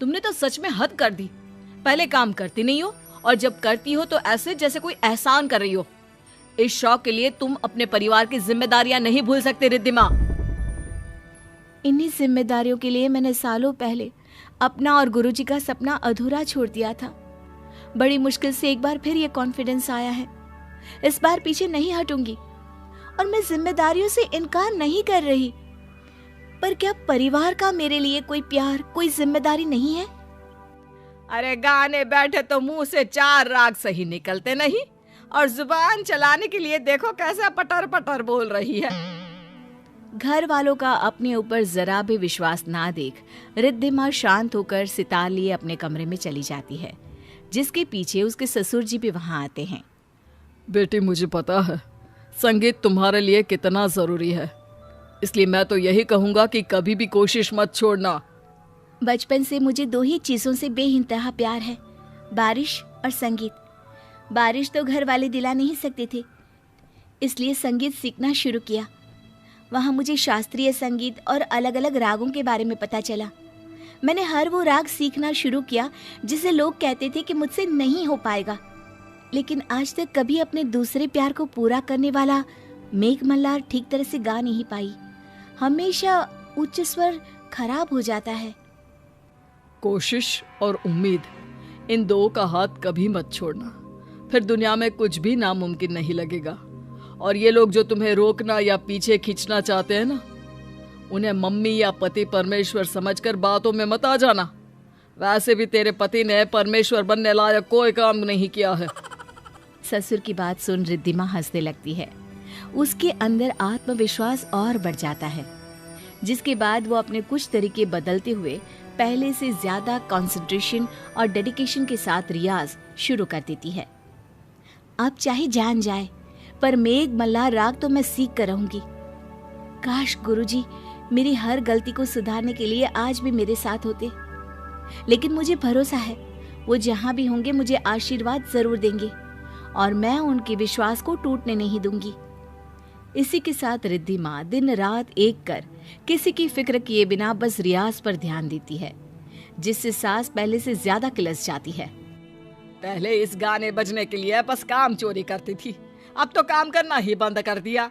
तुमने तो सच में हद कर दी। पहले काम करती नहीं हो और जब करती हो तो ऐसे जैसे कोई एहसान कर रही हो। इस शौक के लिए तुम अपने परिवार की जिम्मेदारियां नहीं भूल सकते रिद्धिमा। इन्हीं जिम्मेदारियों के लिए मैंने सालों पहले अपना और गुरुजी का सपना अधूरा छोड़ दिया था। बड़ी मुश्किल से एक बार फिर ये कॉन्फिडेंस आया है। इस बार पीछे नहीं हटूंगी और मैं जिम्मेदारियों से इनकार नहीं कर रही। पर क्या परिवार का मेरे लिए कोई प्यार, कोई जिम्मेदारी नहीं है? अरे गाने बैठे तो मुंह से 4 राग सही निकलते नहीं, और जुबान चलाने के लिए देखो कैसे पटर पटर बोल रही है। घर वालों का अपने ऊपर जरा भी विश्वास ना देख रिद्धिमा शांत होकर सितार लिए अपने कमरे में चली जाती है, जिसके पीछे उसके ससुर जी भी वहां आते हैं। बेटी, मुझे पता है संगीत तुम्हारे लिए कितना जरूरी है, इसलिए मैं तो यही कहूंगा कि कभी भी कोशिश मत छोड़ना। बचपन से मुझे 2 ही चीजों से बेइंतहा प्यार है, बारिश और संगीत। बारिश तो घर वाले दिला नहीं सकते थे, इसलिए संगीत सीखना शुरू किया। वहाँ मुझे शास्त्रीय संगीत और अलग अलग रागों के बारे में पता चला। मैंने हर वो राग सीखना शुरू किया जिसे लोग कहते थे कि मुझसे नहीं हो पाएगा, लेकिन आज तक कभी अपने दूसरे प्यार को पूरा करने वाला मेघ मल्हार ठीक तरह से गा नहीं पाई। हमेशा उच्च स्वर खराब हो जाता है। कोशिश और उम्मीद, इन 2 का हाथ कभी मत छोड़ना, फिर दुनिया में कुछ भी नामुमकिन नहीं लगेगा। और ये लोग जो तुम्हें रोकना या पीछे खींचना चाहते हैं ना, उन्हें मम्मी या पति परमेश्वर समझकर बातों में मत आ जाना। वैसे भी तेरे पति ने परमेश्वर बनने लायक कोई काम नहीं किया है। ससुर की बात सुन रिद्धिमा हंसने लगती है। उसके अंदर आत्मविश्वास और बढ़ जाता है, जिसके बाद वो अपने कुछ तरीके बदलते हुए पहले से ज्यादा कंसंट्रेशन और डेडिकेशन के साथ रियाज शुरू कर देती है। अब चाहे जान जाए, पर मेघ मल्हार राग तो मैं सीख कर रहूंगी। काश गुरुजी मेरी हर गलती को सुधारने के लिए आज भी मेरे साथ होते, लेकिन मुझे भरोसा है वो जहां भी होंगे मुझे आशीर्वाद जरूर देंगे और मैं उनके विश्वास को टूटने नहीं दूंगी। इसी के साथ रिद्धिमा दिन रात एक कर किसी की फिक्र किए बिना बस रियाज पर ध्यान देती है, जिससे सांस पहले से ज्यादा किलस जाती है। पहले इस गाने बजने के लिए बस काम चोरी करती थी, अब तो काम करना ही बंद कर दिया।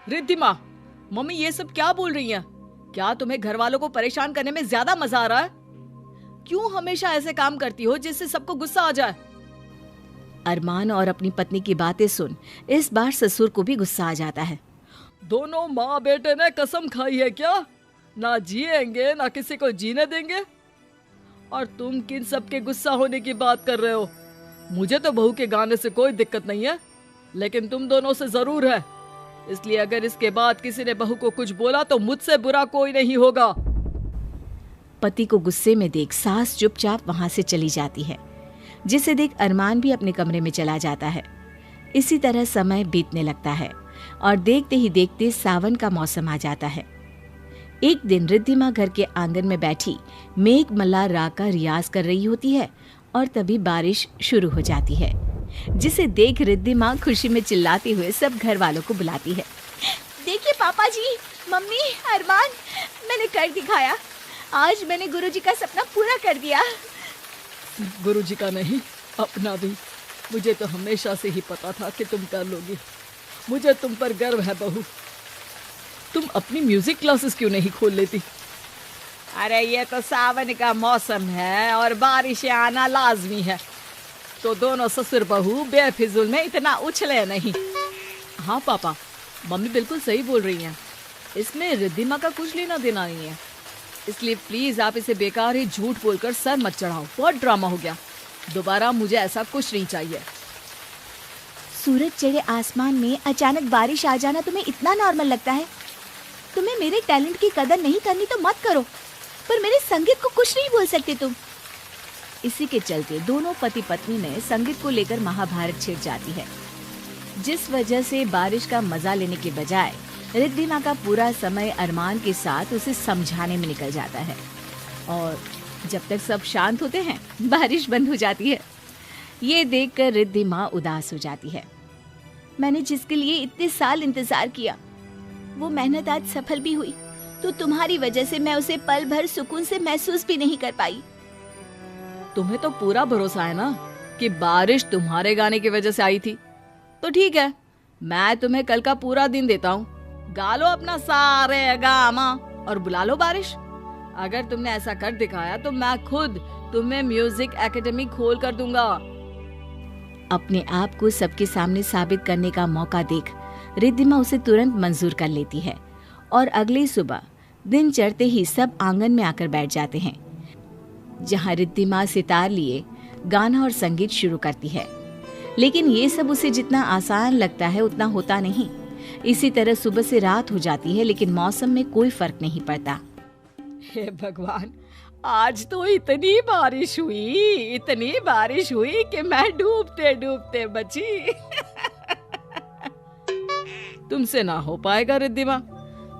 रिद्धिमा, मम्मी ये सब क्या बोल रही हैं? क्या तुम्हें घर वालों को परेशान करने में ज्यादा मजा आ रहा है? क्यों हमेशा ऐसे काम करती हो जिससे सबको गुस्सा आ जाए? अरमान और अपनी पत्नी की बातें सुन इस बार ससुर को भी गुस्सा आ जाता है। दोनों माँ बेटे ने कसम खाई है क्या? ना जिएंगे ना किसी को जीने देंगे। और तुम किन सबके गुस्सा होने की बात कर रहे हो? मुझे तो बहू के गाने से कोई दिक्कत नहीं है, लेकिन तुम दोनों से जरूर है। इसलिए अगर इसके बाद किसी ने बहू को कुछ बोला तो मुझसे बुरा कोई नहीं होगा। पति को गुस्से में देख सास चुपचाप वहां से चली जाती है, जिसे देख अरमान भी अपने कमरे में चला जाता है। इसी तरह समय बीतने लगता है और देखते ही देखते सावन का मौसम आ जाता है। एक दिन रिद्धिमा घर के आंगन में बैठी मेघ मल्हार राग का रियाज कर रही होती है और तभी बारिश शुरू हो जाती है, जिसे देख रिद्धिमा खुशी में चिल्लाते हुए सब घर वालों को बुलाती है। देखिए पापा जी, मम्मी, अरमान, मैंने कर दिखाया। आज मैंने गुरुजी का सपना पूरा कर दिया। गुरुजी का नहीं, अपना भी। मुझे तो हमेशा से ही पता था कि तुम कर लोगी। मुझे तुम पर गर्व है बहू। तुम अपनी म्यूजिक क्लासेस क्यों नहीं खोल लेती? अरे ये तो सावन का मौसम है और बारिशें आना लाजमी है, तो दोनों ससुर बहू बेफिजुल में इतना उछले नहीं। हाँ पापा, मम्मी बिल्कुल सही बोल रही हैं। इसमें रिद्धिमा का कुछ लेना देना नहीं है, इसलिए प्लीज आप इसे बेकार ही झूठ बोलकर सर मत चढ़ाओ। बहुत ड्रामा हो गया, दोबारा मुझे ऐसा कुछ नहीं चाहिए। सूरज चढ़े आसमान में अचानक बारिश आ जाना तुम्हें इतना नॉर्मल लगता है? तुम्हें मेरे टैलेंट की कदर नहीं करनी तो मत करो, पर मेरे संगीत को कुछ नहीं बोल सकते तुम। इसी के चलते दोनों पति पत्नी में संगीत को लेकर महाभारत छिड़ जाती है, जिस वजह से बारिश का मजा लेने के बजाय रिद्धिमा का पूरा समय अरमान के साथ उसे समझाने में निकल जाता है। और जब तक सब शांत होते हैं बारिश बंद हो जाती है। ये देखकर रिद्धिमा उदास हो जाती है। मैंने जिसके लिए इतने साल इंतजार किया वो मेहनत आज सफल भी हुई, तो तुम्हारी वजह से मैं उसे पल भर सुकून से महसूस भी नहीं कर पाई। तुम्हें तो पूरा भरोसा है ना कि बारिश तुम्हारे गाने की वजह से आई थी, तो ठीक है, मैं तुम्हें कल का पूरा दिन देता हूँ। गा लो अपना सारे गामा और बुला लो बारिश। अगर तुमने ऐसा कर दिखाया तो मैं खुद तुम्हें म्यूजिक एकेडमी खोल कर दूंगा। अपने आप को सबके सामने साबित करने का मौका देख रिद्धिमा उसे तुरंत मंजूर कर लेती है और अगली सुबह दिन चढ़ते ही सब आंगन में आकर बैठ जाते हैं, जहां रिद्धिमा सितार लिए गाना और संगीत शुरू करती है। लेकिन ये सब उसे जितना आसान लगता है उतना होता नहीं। इसी तरह सुबह से रात हो जाती है, लेकिन मौसम में कोई फर्क नहीं पड़ता। हे भगवान, आज तो इतनी बारिश हुई कि मैं डूबते डूबते बची। तुमसे ना हो पाएगा रिद्धिमा।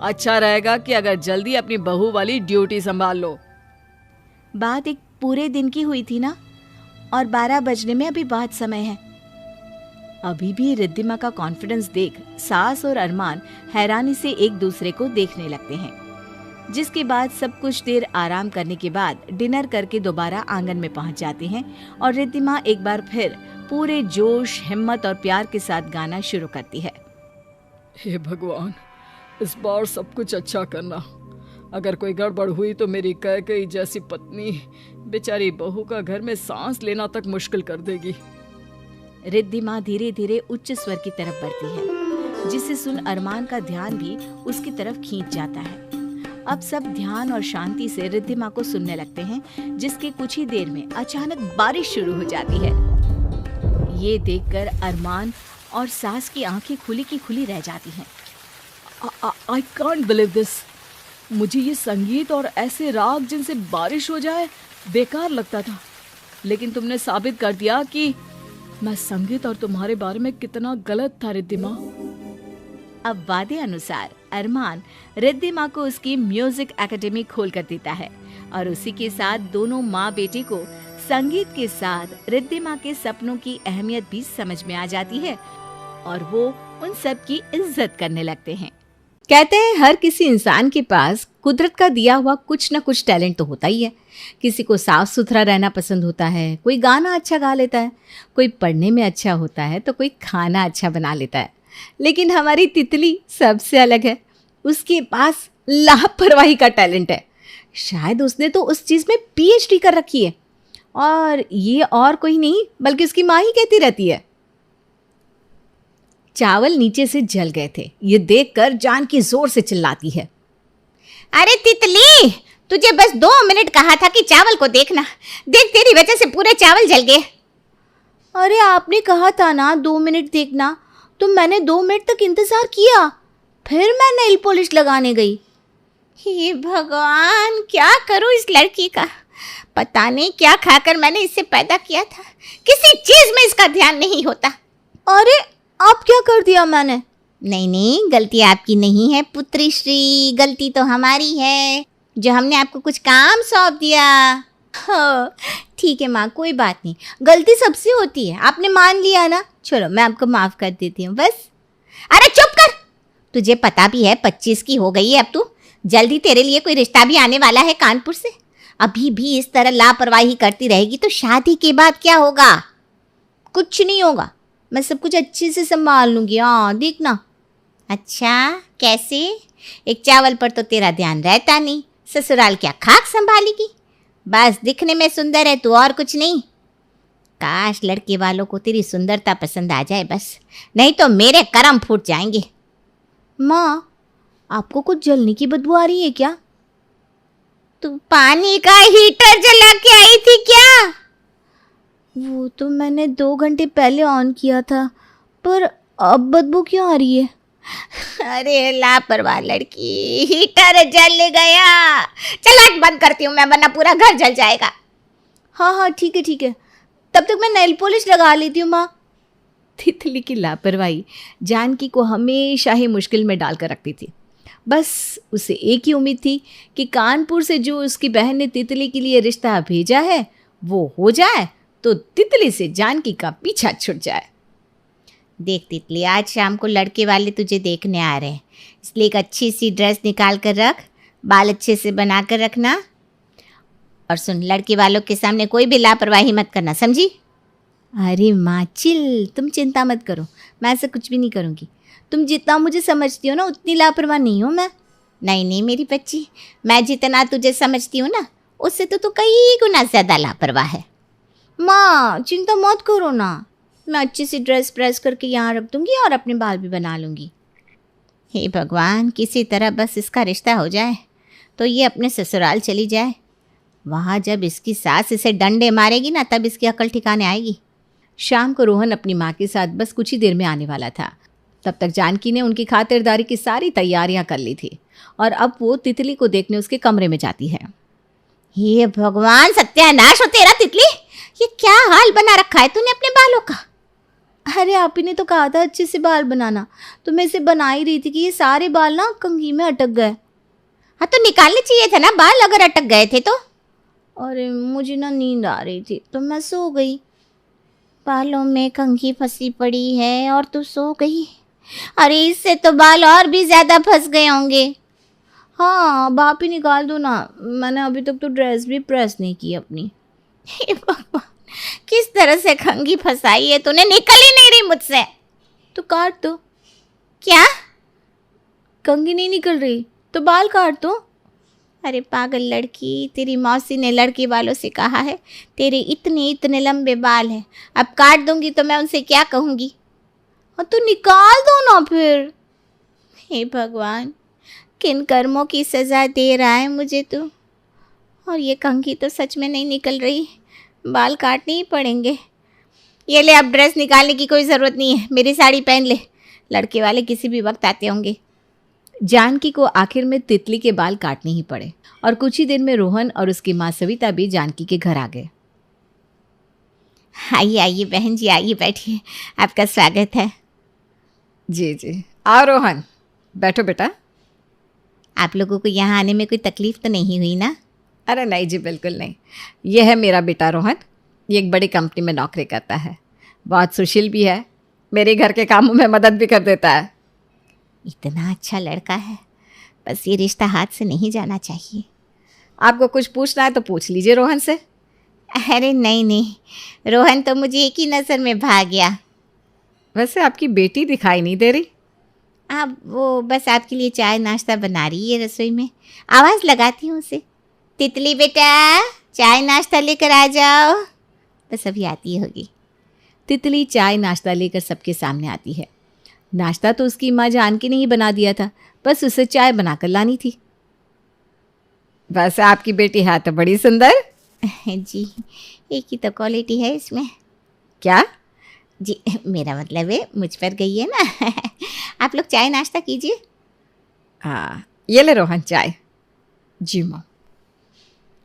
अच्छा रहेगा कि अगर जल्दी अपनी बहू वाली ड्यूटी संभाल लो। बात एक पूरे दिन की हुई थी ना, और 12 बजने में अभी बहुत समय है। अभी भी रिद्धिमा का कॉन्फिडेंस देख सास और अरमान हैरानी से एक दूसरे को देखने लगते हैं, जिसके बाद सब कुछ देर आराम करने के बाद डिनर करके दोबारा आंगन में पहुंच जाते हैं और रिद्धिमा एक बार फिर पूरे जोश, हिम्मत और प्यार के साथ गाना शुरू करती है। हे भगवान, इस बार सब कुछ अच्छा करना। अगर कोई गड़बड़ हुई तो मेरी कैकेयी जैसी पत्नी बेचारी बहू का घर में सांस लेना तक मुश्किल कर देगी। रिद्धिमा धीरे धीरे उच्च स्वर की तरफ बढ़ती है, जिसे सुन अरमान का ध्यान भी उसकी तरफ खींच जाता है। अब सब ध्यान और शांति से रिद्धिमा को सुनने लगते हैं, जिसके कुछ ही देर में अचानक बारिश शुरू हो जाती है। ये देखकर अरमान और सास की आंखें खुली की खुली रह जाती हैं। I can't believe this। मुझे ये संगीत और ऐसे राग जिनसे बारिश हो जाए बेकार लगता था, लेकिन तुमने साबित कर दिया कि मैं संगीत और तुम्हारे बारे में कितना गलत था रिद्धिमा। अब वादे अनुसार अरमान रिद्धिमा को उसकी म्यूजिक एकेडमी खोल कर देता है और उसी के साथ दोनों माँ बेटे को संगीत के साथ रिद्धिमा के सपनों की अहमियत भी समझ में आ जाती है और वो उन सब की इज्जत करने लगते हैं। कहते हैं हर किसी इंसान के पास कुदरत का दिया हुआ कुछ न कुछ टैलेंट तो होता ही है। किसी को साफ सुथरा रहना पसंद होता है, कोई गाना अच्छा गा लेता है, कोई पढ़ने में अच्छा होता है, तो कोई खाना अच्छा बना लेता है। लेकिन हमारी तितली सबसे अलग है। उसके पास लापरवाही का टैलेंट है। शायद उसने तो उस चीज में पीएचडी कर रखी है, और ये और कोई नहीं बल्कि उसकी माँ ही कहती रहती है। चावल नीचे से जल गए थे, ये देखकर जानकी जोर से चिल्लाती है। अरे तितली, तुझे बस 2 मिनट कहा था कि चावल को देखना, देख तेरी वजह से पूरे चावल जल गए। अरे आपने कहा था ना 2 मिनट देखना, तो मैंने 2 मिनट तक इंतजार किया, फिर मैं नेल पॉलिश लगाने गई। हे भगवान, क्या करूं इस लड़की का। पता नहीं क्या खाकर मैंने इसे पैदा किया था, किसी चीज में इसका ध्यान नहीं होता। अरे आप क्या कर दिया मैंने? नहीं, गलती आपकी नहीं है पुत्री श्री, गलती तो हमारी है जो हमने आपको कुछ काम सौंप दिया। हाँ, ठीक है माँ, कोई बात नहीं, गलती सबसे होती है, आपने मान लिया ना, चलो मैं आपको माफ कर देती हूँ बस। अरे चुप कर, तुझे पता भी है 25 की हो गई है अब तू। जल्दी तेरे लिए कोई रिश्ता भी आने वाला है कानपुर से। अभी भी इस तरह लापरवाही करती रहेगी तो शादी के बाद क्या होगा? कुछ नहीं होगा, मैं सब कुछ अच्छे से संभाल लूंगी। हाँ देखना। अच्छा, कैसे? एक चावल पर तो तेरा ध्यान रहता नहीं, ससुराल क्या खाक संभालेगी? बस दिखने में सुंदर है तू, और कुछ नहीं। काश लड़के वालों को तेरी सुंदरता पसंद आ जाए बस, नहीं तो मेरे कर्म फूट जाएंगे। माँ, आपको कुछ जलने की बदबू आ रही है क्या? तू पानी का हीटर जला के आई थी क्या? वो तो मैंने 2 घंटे पहले ऑन किया था, पर अब बदबू क्यों आ रही है? अरे लापरवाह लड़की, हीटर जल गया। चल लाइट बंद करती हूँ मैं, वरना पूरा घर जल जाएगा। हाँ हाँ ठीक है ठीक है, तब तक मैं नेल पॉलिश लगा लेती हूँ माँ। तितली की लापरवाही जानकी को हमेशा ही मुश्किल में डालकर रखती थी। बस उसे एक ही उम्मीद थी कि कानपुर से जो उसकी बहन ने तितली के लिए रिश्ता भेजा है वो हो जाए तो तितली से जानकी का पीछा छूट जाए। देख तितली, आज शाम को लड़के वाले तुझे देखने आ रहे हैं, इसलिए एक अच्छी सी ड्रेस निकाल कर रख, बाल अच्छे से बना कर रखना। और सुन, लड़के वालों के सामने कोई भी लापरवाही मत करना, समझी? अरे माँ चिल, तुम चिंता मत करो, मैं ऐसा कुछ भी नहीं करूँगी। तुम जितना मुझे समझती हो ना उतनी लापरवाह नहीं हूँ मैं। नहीं नहीं मेरी बच्ची, मैं जितना तुझे समझती हूँ ना उससे तो तू कई गुना ज्यादा लापरवाह है। माँ चिंता मत करो ना, मैं अच्छी सी ड्रेस प्रेस करके यहाँ रख दूँगी और अपने बाल भी बना लूँगी। हे भगवान, किसी तरह बस इसका रिश्ता हो जाए तो ये अपने ससुराल चली जाए। वहाँ जब इसकी सास इसे डंडे मारेगी ना तब इसकी अकल ठिकाने आएगी। शाम को रोहन अपनी माँ के साथ बस कुछ ही देर में आने वाला था। तब तक जानकी ने उनकी खातिरदारी की सारी तैयारियां कर ली थी और अब वो तितली को देखने उसके कमरे में जाती है। हे भगवान, सत्यानाश हो तेरा तितली, ये क्या हाल बना रखा है तूने अपने बालों का। अरे आप ही ने तो कहा था अच्छे से बाल बनाना, तो मैं इसे बना ही रही थी कि ये सारे बाल ना कंघी में अटक गए। हाँ तो निकालने चाहिए था ना बाल, अगर अटक गए थे तो। अरे मुझे ना नींद आ रही थी तो मैं सो गई। बालों में कंघी फंसी पड़ी है और तू सो गई। अरे इससे तो बाल और भी ज्यादा फंस गए होंगे। हाँ बाप ही निकाल दो ना, मैंने अभी तक तो ड्रेस भी प्रेस नहीं की अपनी। हे भगवान, किस तरह से कंघी फंसाई है तूने, निकल ही नहीं रही मुझसे। तो काट दो। क्या? कंघी नहीं निकल रही तो बाल काट दो। अरे पागल लड़की, तेरी मौसी ने लड़के वालों से कहा है तेरे इतने इतने लंबे बाल हैं, अब काट दूंगी तो मैं उनसे क्या कहूँगी। हाँ तो निकाल दो ना फिर। हे भगवान, किन कर्मों की सज़ा दे रहा है मुझे तू। और ये कंघी तो सच में नहीं निकल रही, बाल काटने ही पड़ेंगे। ये ले, अब ड्रेस निकालने की कोई ज़रूरत नहीं है, मेरी साड़ी पहन ले, लड़के वाले किसी भी वक्त आते होंगे। जानकी को आखिर में तितली के बाल काटने ही पड़े और कुछ ही देर में रोहन और उसकी माँ सविता भी जानकी के घर आ गए। आइए आइए बहन जी, आइए बैठिए, आपका स्वागत है। जी जी, आओ रोहन, बैठो बेटा। आप लोगों को यहाँ आने में कोई तकलीफ तो नहीं हुई ना? अरे नहीं जी, बिल्कुल नहीं। ये है मेरा बेटा रोहन, ये एक बड़ी कंपनी में नौकरी करता है, बहुत सुशील भी है, मेरे घर के कामों में मदद भी कर देता है। इतना अच्छा लड़का है, बस ये रिश्ता हाथ से नहीं जाना चाहिए। आपको कुछ पूछना है तो पूछ लीजिए रोहन से। अरे नहीं नहीं, रोहन तो मुझे एक ही नज़र में भाग गया। वैसे आपकी बेटी दिखाई नहीं दे रही। आप वो बस आपके लिए चाय नाश्ता बना रही है रसोई में, आवाज़ लगाती हूँ उसे, तितली बेटा चाय नाश्ता लेकर आ जाओ, बस अभी आती होगी। तितली चाय नाश्ता लेकर सबके सामने आती है। नाश्ता तो उसकी माँ जानकी ने ही बना दिया था, बस उसे चाय बनाकर लानी थी। वैसे आपकी बेटी है तो बड़ी सुंदर। जी, एक ही तो क्वालिटी है इसमें। क्या? जी मेरा मतलब है मुझ पर गई है ना। आप लोग चाय नाश्ता कीजिए। हाँ, ये ले रोहन चाय। जी माँ।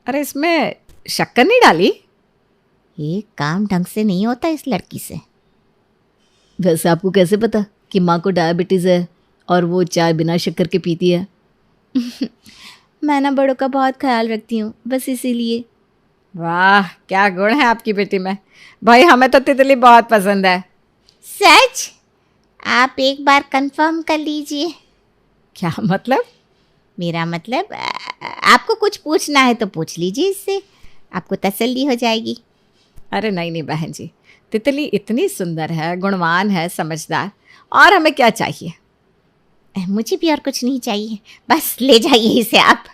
अरे इसमें शक्कर नहीं डाली? ये काम ढंग से नहीं होता इस लड़की से। वैसे आपको कैसे पता कि माँ को डायबिटीज़ है और वो चाय बिना शक्कर के पीती है? मैं ना बड़ों का बहुत ख्याल रखती हूँ, बस इसीलिए। वाह, क्या गुण है आपकी बेटी में। भाई हमें तो तितली बहुत पसंद है। सच? आप एक बार कंफर्म कर लीजिए। क्या मतलब? मेरा मतलब आपको कुछ पूछना है तो पूछ लीजिए, इससे आपको तसल्ली हो जाएगी। अरे नहीं नहीं बहन जी, तितली इतनी सुंदर है, गुणवान है, समझदार, और हमें क्या चाहिए। मुझे भी और कुछ नहीं चाहिए, बस ले जाइए इसे आप।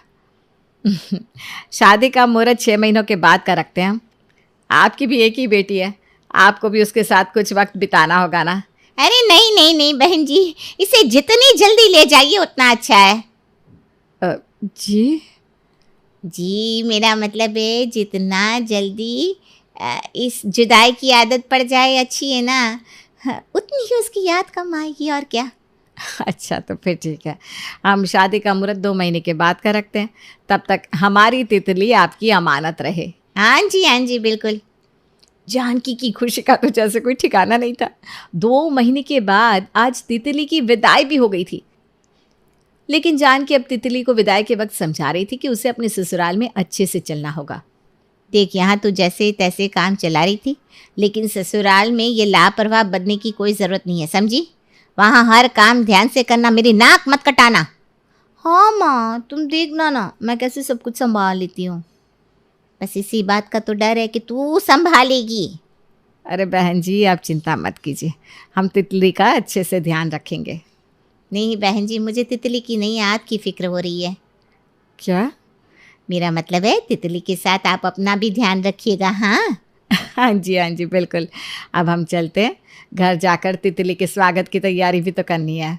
शादी का मुहूर्त 6 महीनों के बाद का रखते हैं हम। आपकी भी एक ही बेटी है, आपको भी उसके साथ कुछ वक्त बिताना होगा ना। अरे नहीं नहीं नहीं बहन जी, इसे जितनी जल्दी ले जाइए उतना अच्छा है। जी जी मेरा मतलब है जितना जल्दी इस जुदाई की आदत पड़ जाए अच्छी है ना, उतनी ही उसकी याद कम आएगी, और क्या। अच्छा तो फिर ठीक है, हम शादी का मुहूर्त 2 महीने के बाद का रखते हैं। तब तक हमारी तितली आपकी अमानत रहे। हाँ जी बिल्कुल। जानकी की खुशी का तो जैसे कोई ठिकाना नहीं था। 2 महीने के बाद आज तितली की विदाई भी हो गई थी। लेकिन जानकी अब तितली को विदाई के वक्त समझा रही थी कि उसे अपने ससुराल में अच्छे से चलना होगा। देख, यहाँ तू जैसे तैसे काम चला रही थी, लेकिन ससुराल में ये लापरवाह बनने की कोई ज़रूरत नहीं है, समझी? वहाँ हर काम ध्यान से करना, मेरी नाक मत कटाना। हाँ माँ, तुम देखना ना मैं कैसे सब कुछ संभाल लेती हूँ। बस इसी बात का तो डर है कि तू संभालेगी। अरे बहन जी, आप चिंता मत कीजिए, हम तितली का अच्छे से ध्यान रखेंगे। नहीं बहन जी, मुझे तितली की नहीं आपकी फिक्र हो रही है। क्या? मेरा मतलब है तितली के साथ आप अपना भी ध्यान रखिएगा। हाँ हाँ जी बिल्कुल। अब हम चलते हैं, घर जाकर तितली के स्वागत की तैयारी भी तो करनी है।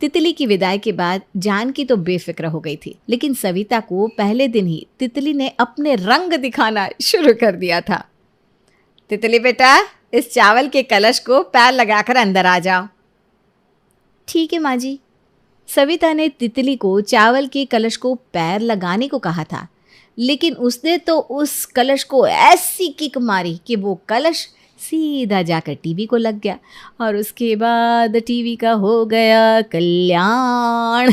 तितली की विदाई के बाद जानकी तो बेफिक्र हो गई थी, लेकिन सविता को पहले दिन ही तितली ने अपने रंग दिखाना शुरू कर दिया था। तितली बेटा, इस चावल के कलश को पैर लगाकर अंदर आ जाओ। ठीक है माँ जी। सविता ने तितली को चावल के कलश को पैर लगाने को कहा था, लेकिन उसने तो उस कलश को ऐसी किक मारी कि वो कलश सीधा जाकर टीवी को लग गया और उसके बाद टीवी का हो गया कल्याण।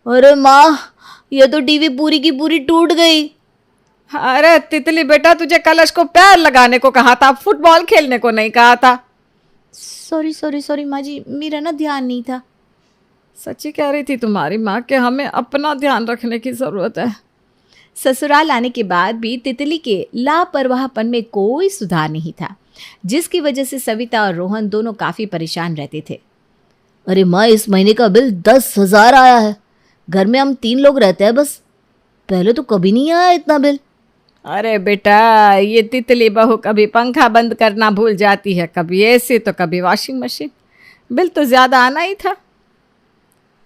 अरे माँ, ये तो टीवी पूरी की पूरी टूट गई। अरे तितली बेटा, तुझे कलश को पैर लगाने को कहा था, फुटबॉल खेलने को नहीं कहा था। सॉरी माँ जी, मेरा ना ध्यान नहीं था। सच्ची कह रही थी तुम्हारी माँ कि हमें अपना ध्यान रखने की ज़रूरत है। ससुराल आने के बाद भी तितली के लापरवाहपन में कोई सुधार नहीं था, जिसकी वजह से सविता और रोहन दोनों काफ़ी परेशान रहते थे। अरे माँ, इस महीने का बिल 10,000 आया है। घर में हम 3 लोग रहते हैं बस, पहले तो कभी नहीं आया इतना बिल। अरे बेटा, ये तितली बहू कभी पंखा बंद करना भूल जाती है, कभी एसी तो कभी वॉशिंग मशीन। बिल तो ज़्यादा आना ही था।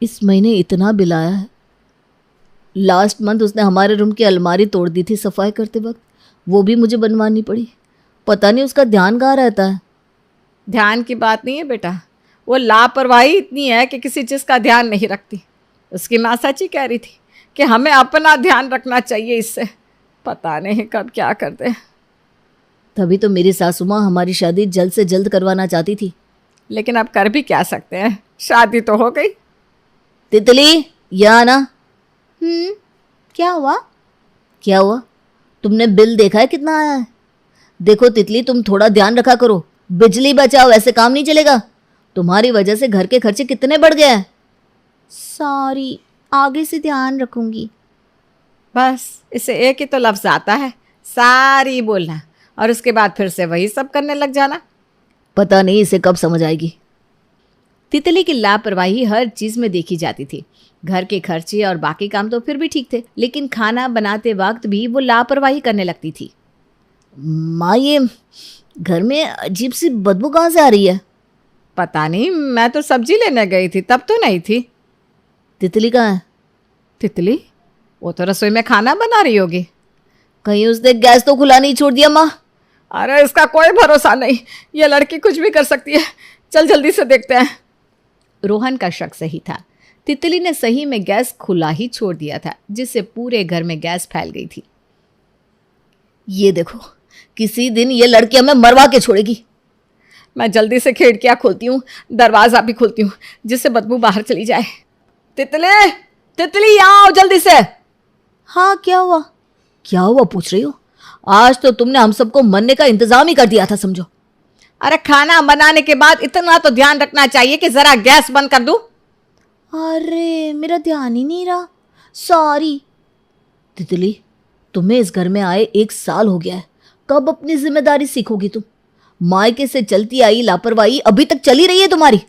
इस महीने इतना बिल आया है। लास्ट मंथ उसने हमारे रूम की अलमारी तोड़ दी थी सफाई करते वक्त, वो भी मुझे बनवानी पड़ी। पता नहीं उसका ध्यान कहाँ रहता है। ध्यान की बात नहीं है बेटा, वो लापरवाही इतनी है कि किसी चीज़ का ध्यान नहीं रखती। उसकी माँ सच्ची कह रही थी कि हमें अपना ध्यान रखना चाहिए, इससे पता नहीं कब क्या करते। तभी तो मेरी सासू माँ हमारी शादी जल्द से जल्द करवाना चाहती थी, लेकिन अब कर भी क्या सकते हैं, शादी तो हो गई। तितली, या ना। क्या हुआ? क्या हुआ? तुमने बिल देखा है कितना आया है? देखो तितली, तुम थोड़ा ध्यान रखा करो, बिजली बचाओ, ऐसे काम नहीं चलेगा। तुम्हारी वजह से घर के खर्चे कितने बढ़ गए हैं। सॉरी, आगे से ध्यान रखूंगी। बस इसे एक ही तो लफ्ज़ आता है, सारी बोलना, और उसके बाद फिर से वही सब करने लग जाना। पता नहीं इसे कब समझ आएगी। तितली की लापरवाही हर चीज़ में देखी जाती थी। घर के खर्चे और बाकी काम तो फिर भी ठीक थे, लेकिन खाना बनाते वक्त भी वो लापरवाही करने लगती थी। माँ, ये घर में अजीब सी बदबू कहाँ से आ रही है? पता नहीं, मैं तो सब्जी लेने गई थी, तब तो नहीं थी। तितली कहाँ है? तितली? वो तो रसोई में खाना बना रही होगी। कहीं उसने गैस तो खुला नहीं छोड़ दिया माँ? अरे इसका कोई भरोसा नहीं, ये लड़की कुछ भी कर सकती है। चल जल्दी से देखते हैं। रोहन का शक सही था। तितली ने सही में गैस खुला ही छोड़ दिया था, जिससे पूरे घर में गैस फैल गई थी। ये देखो, किसी दिन ये लड़की हमें मरवा के छोड़ेगी। मैं जल्दी से खिड़कियाँ खोलती हूँ, दरवाज़ा भी खोलती हूँ, जिससे बदबू बाहर चली जाए। तितली, तितली, यहाँ आओ जल्दी से। हाँ, क्या हुआ? क्या हुआ पूछ रही हो? आज तो तुमने हम सबको मरने का इंतजाम ही कर दिया था समझो। अरे खाना बनाने के बाद इतना तो ध्यान रखना चाहिए कि जरा गैस बंद कर दूं। अरे मेरा ध्यान ही नहीं रहा, सॉरी। तितली, तुम्हें इस घर में आए 1 साल हो गया है, कब अपनी जिम्मेदारी सीखोगी तुम? मायके से चलती आई लापरवाही अभी तक चली रही है तुम्हारी।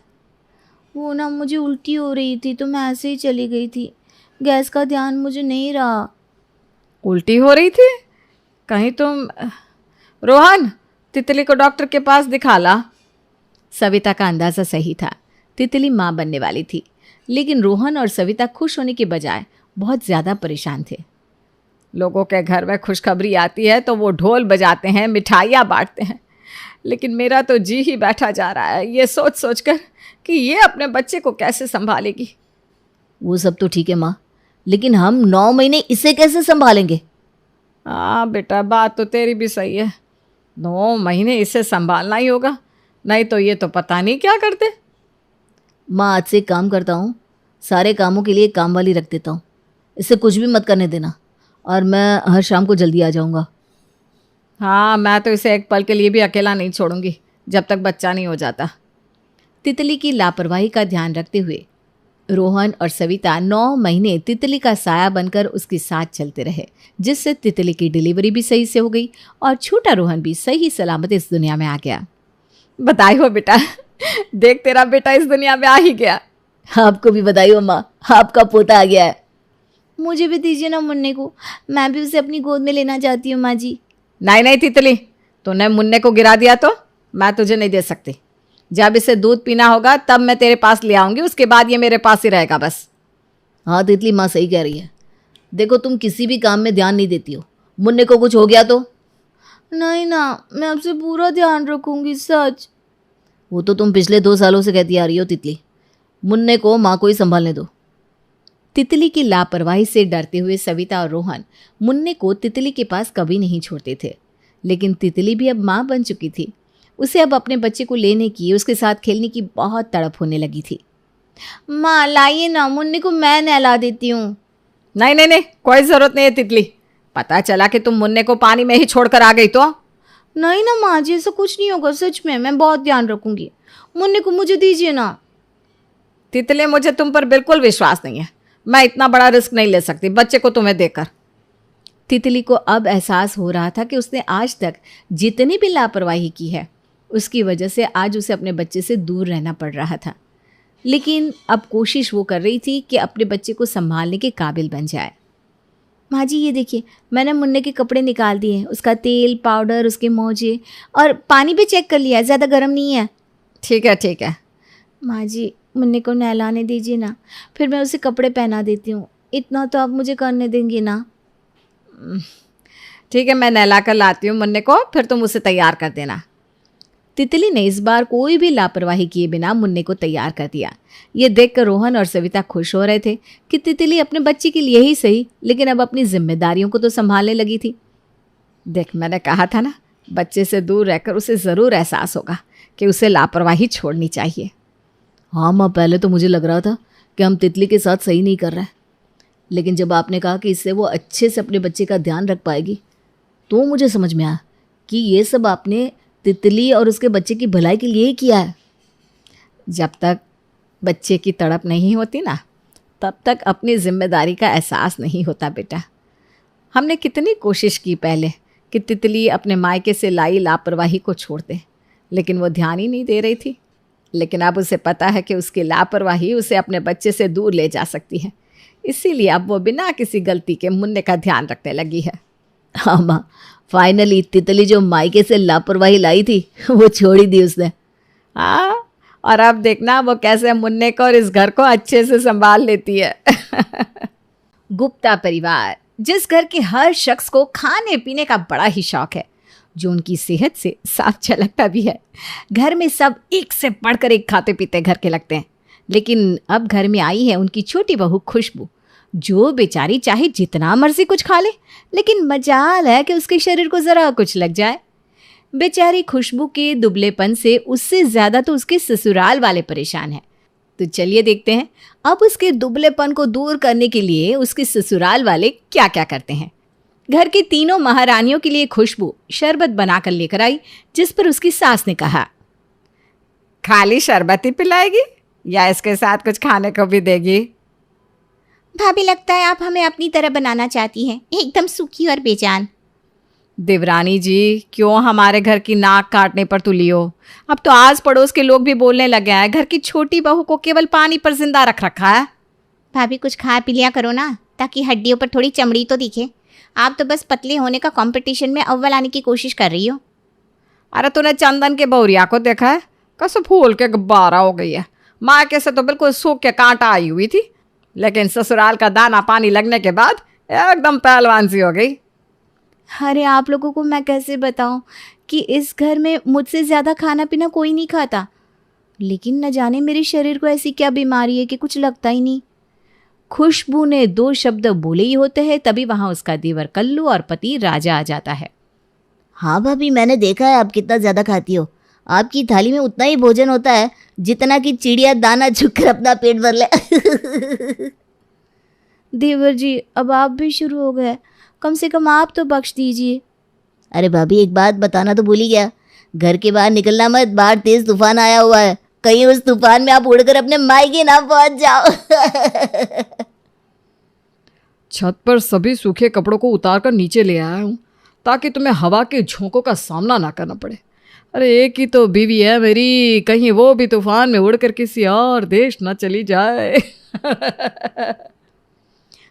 वो ना, मुझे उल्टी हो रही थी तो मैं ऐसे ही चली गई थी, गैस का ध्यान मुझे नहीं रहा। उल्टी हो रही थी? कहीं तुम रोहन, तितली को डॉक्टर के पास दिखा ला। सविता का अंदाज़ा सही था, तितली माँ बनने वाली थी, लेकिन रोहन और सविता खुश होने के बजाय बहुत ज़्यादा परेशान थे। लोगों के घर में खुशखबरी आती है तो वो ढोल बजाते हैं, मिठाइयाँ बांटते हैं, लेकिन मेरा तो जी ही बैठा जा रहा है ये सोच सोच कर कि ये अपने बच्चे को कैसे संभालेगी। वो सब तो ठीक है माँ, लेकिन हम 9 महीने इसे कैसे संभालेंगे? हाँ बेटा, बात तो तेरी भी सही है। 9 महीने इसे संभालना ही होगा, नहीं तो ये तो पता नहीं क्या करते। माँ आज से एक काम करता हूँ, सारे कामों के लिए एक काम वाली रख देता हूँ, इससे कुछ भी मत करने देना, और मैं हर शाम को जल्दी आ जाऊँगा। हाँ, मैं तो इसे एक पल के लिए भी अकेला नहीं छोड़ूंगी जब तक बच्चा नहीं हो जाता। तितली की लापरवाही का ध्यान रखते हुए रोहन और सविता 9 महीने तितली का साया बनकर उसके साथ चलते रहे, जिससे तितली की डिलीवरी भी सही से हो गई और छोटा रोहन भी सही सलामत इस दुनिया में आ गया। बधाई हो बेटा, देख तेरा बेटा इस दुनिया में आ ही गया। आपको भी बधाई हो माँ, आपका पोता आ गया है। मुझे भी दीजिए ना मुन्ने को, मैं भी उसे अपनी गोद में लेना चाहती हूँ माँ जी। नहीं नहीं तितली, तूने मुन्ने को गिरा दिया तो मैं तुझे नहीं दे सकती। जब इसे दूध पीना होगा तब मैं तेरे पास ले आऊंगी, उसके बाद ये मेरे पास ही रहेगा बस। हाँ तितली, माँ सही कह रही है। देखो तुम किसी भी काम में ध्यान नहीं देती हो, मुन्ने को कुछ हो गया तो। नहीं ना, मैं आपसे पूरा ध्यान रखूंगी, सच। वो तो तुम पिछले 2 सालों से कहती आ रही हो तितली। मुन्ने को माँ को ही संभालने दो। तितली की लापरवाही से डरते हुए सविता और रोहन मुन्ने को तितली के पास कभी नहीं छोड़ते थे, लेकिन तितली भी अब माँ बन चुकी थी। उसे अब अपने बच्चे को लेने की, उसके साथ खेलने की बहुत तड़प होने लगी थी। माँ लाइए ना, मुन्ने को मैं नहला देती हूँ। नहीं नहीं नहीं, कोई जरूरत नहीं है तितली। पता चला कि तुम मुन्ने को पानी में ही छोड़कर आ गई तो। नहीं ना माँ जी, ऐसा कुछ नहीं होगा, सच में मैं बहुत ध्यान रखूंगी। मुन्ने को मुझे दीजिए ना। तितली, मुझे तुम पर बिल्कुल विश्वास नहीं है। मैं इतना बड़ा रिस्क नहीं ले सकती बच्चे को तुम्हें देकर। तितली को अब एहसास हो रहा था कि उसने आज तक जितनी भी लापरवाही की है, उसकी वजह से आज उसे अपने बच्चे से दूर रहना पड़ रहा था। लेकिन अब कोशिश वो कर रही थी कि अपने बच्चे को संभालने के काबिल बन जाए। माँ जी ये देखिए, मैंने मुन्ने के कपड़े निकाल दिए हैं, उसका तेल, पाउडर, उसके मोजे और पानी भी चेक कर लिया है, ज़्यादा गर्म नहीं है। ठीक है ठीक है। माँ जी मुन्ने को नहलाने दीजिए ना, फिर मैं उसे कपड़े पहना देती हूँ। इतना तो आप मुझे करने देंगे ना? ठीक है, मैं नहला कर लाती हूँ मुन्ने को, फिर तुम उसे तैयार कर देना। तितली ने इस बार कोई भी लापरवाही किए बिना मुन्ने को तैयार कर दिया। ये देखकर रोहन और सविता खुश हो रहे थे कि तितली अपने बच्चे के लिए ही सही, लेकिन अब अपनी जिम्मेदारियों को तो संभालने लगी थी। देख, मैंने कहा था ना, बच्चे से दूर रहकर उसे ज़रूर एहसास होगा कि उसे लापरवाही छोड़नी चाहिए। हाँ माँ, पहले तो मुझे लग रहा था कि हम तितली के साथ सही नहीं कर रहे हैं, लेकिन जब आपने कहा कि इससे वो अच्छे से अपने बच्चे का ध्यान रख पाएगी, तो मुझे समझ में आया कि ये सब आपने तितली और उसके बच्चे की भलाई के लिए ही किया है। जब तक बच्चे की तड़प नहीं होती ना, तब तक अपनी जिम्मेदारी का एहसास नहीं होता बेटा। हमने कितनी कोशिश की पहले कि तितली अपने मायके से लाई लापरवाही को छोड़ दे, लेकिन वो ध्यान ही नहीं दे रही थी। लेकिन अब उसे पता है कि उसकी लापरवाही उसे अपने बच्चे से दूर ले जा सकती है, इसीलिए अब वो बिना किसी गलती के मुन्ने का ध्यान रखने लगी है। हाँ माँ, फाइनली तितली जो मायके से लापरवाही लाई थी वो छोड़ ही दी उसने। हाँ, और अब देखना वो कैसे मुन्ने को और इस घर को अच्छे से संभाल लेती है। गुप्ता परिवार, जिस घर के हर शख्स को खाने पीने का बड़ा ही शौक है, जो उनकी सेहत से साफ झलकता भी है। घर में सब एक से बढ़कर एक खाते पीते घर के लगते हैं, लेकिन अब घर में आई है उनकी छोटी बहू खुशबू, जो बेचारी चाहे जितना मर्जी कुछ खा ले, लेकिन मजाल है कि उसके शरीर को जरा कुछ लग जाए। बेचारी खुशबू के दुबलेपन से उससे ज्यादा तो उसके ससुराल वाले परेशान हैं। तो चलिए देखते हैं अब उसके दुबलेपन को दूर करने के लिए उसके ससुराल वाले क्या क्या करते हैं। घर की तीनों महारानियों के लिए खुशबू शरबत बनाकर लेकर आई, जिस पर उसकी सास ने कहा, खाली शरबत ही पिलाएगी या इसके साथ कुछ खाने को भी देगी? भाभी लगता है आप हमें अपनी तरह बनाना चाहती हैं, एकदम सूखी और बेजान। देवरानी जी, क्यों हमारे घर की नाक काटने पर तुली हो? अब तो आस पड़ोस के लोग भी बोलने लगे हैं घर की छोटी बहू को केवल पानी पर जिंदा रख रखा है। भाभी कुछ खा पी लिया करो ना, ताकि हड्डियों पर थोड़ी चमड़ी तो दिखे। आप तो बस पतले होने का कंपटीशन में अव्वल आने की कोशिश कर रही हो। अरे तूने चंदन के बहुरिया को देखा है? कैसे फूल के गुब्बारा हो गई है। मायके से तो बिल्कुल सूख के कांटा आई हुई थी, लेकिन ससुराल का दाना पानी लगने के बाद एकदम पहलवान सी हो गई। अरे आप लोगों को मैं कैसे बताऊं कि इस घर में मुझसे ज़्यादा खाना पीना कोई नहीं खाता, लेकिन न जाने मेरे शरीर को ऐसी क्या बीमारी है कि कुछ लगता ही नहीं। खुशबू ने 2 शब्द बोले ही होते हैं, तभी वहां उसका देवर कल्लू और पति राजा आ जाता है। हाँ भाभी, मैंने देखा है आप कितना ज्यादा खाती हो। आपकी थाली में उतना ही भोजन होता है जितना कि चिड़िया दाना चुगकर अपना पेट भर ले। देवर जी, अब आप भी शुरू हो गए, कम से कम आप तो बख्श दीजिए। अरे भाभी, एक बात बताना तो भूल ही गया, घर के बाहर निकलना मत, बाहर तेज तूफान आया हुआ है, कहीं उस तूफान में आप उड़कर अपने मायके ना पहुंच जाओ। छत पर सभी सूखे कपड़ों को उतार कर नीचे ले आया हूँ ताकि तुम्हें हवा के झोंकों का सामना ना करना पड़े। अरे एक ही तो बीवी है मेरी, कहीं वो भी तूफान में उड़कर किसी और देश न चली जाए।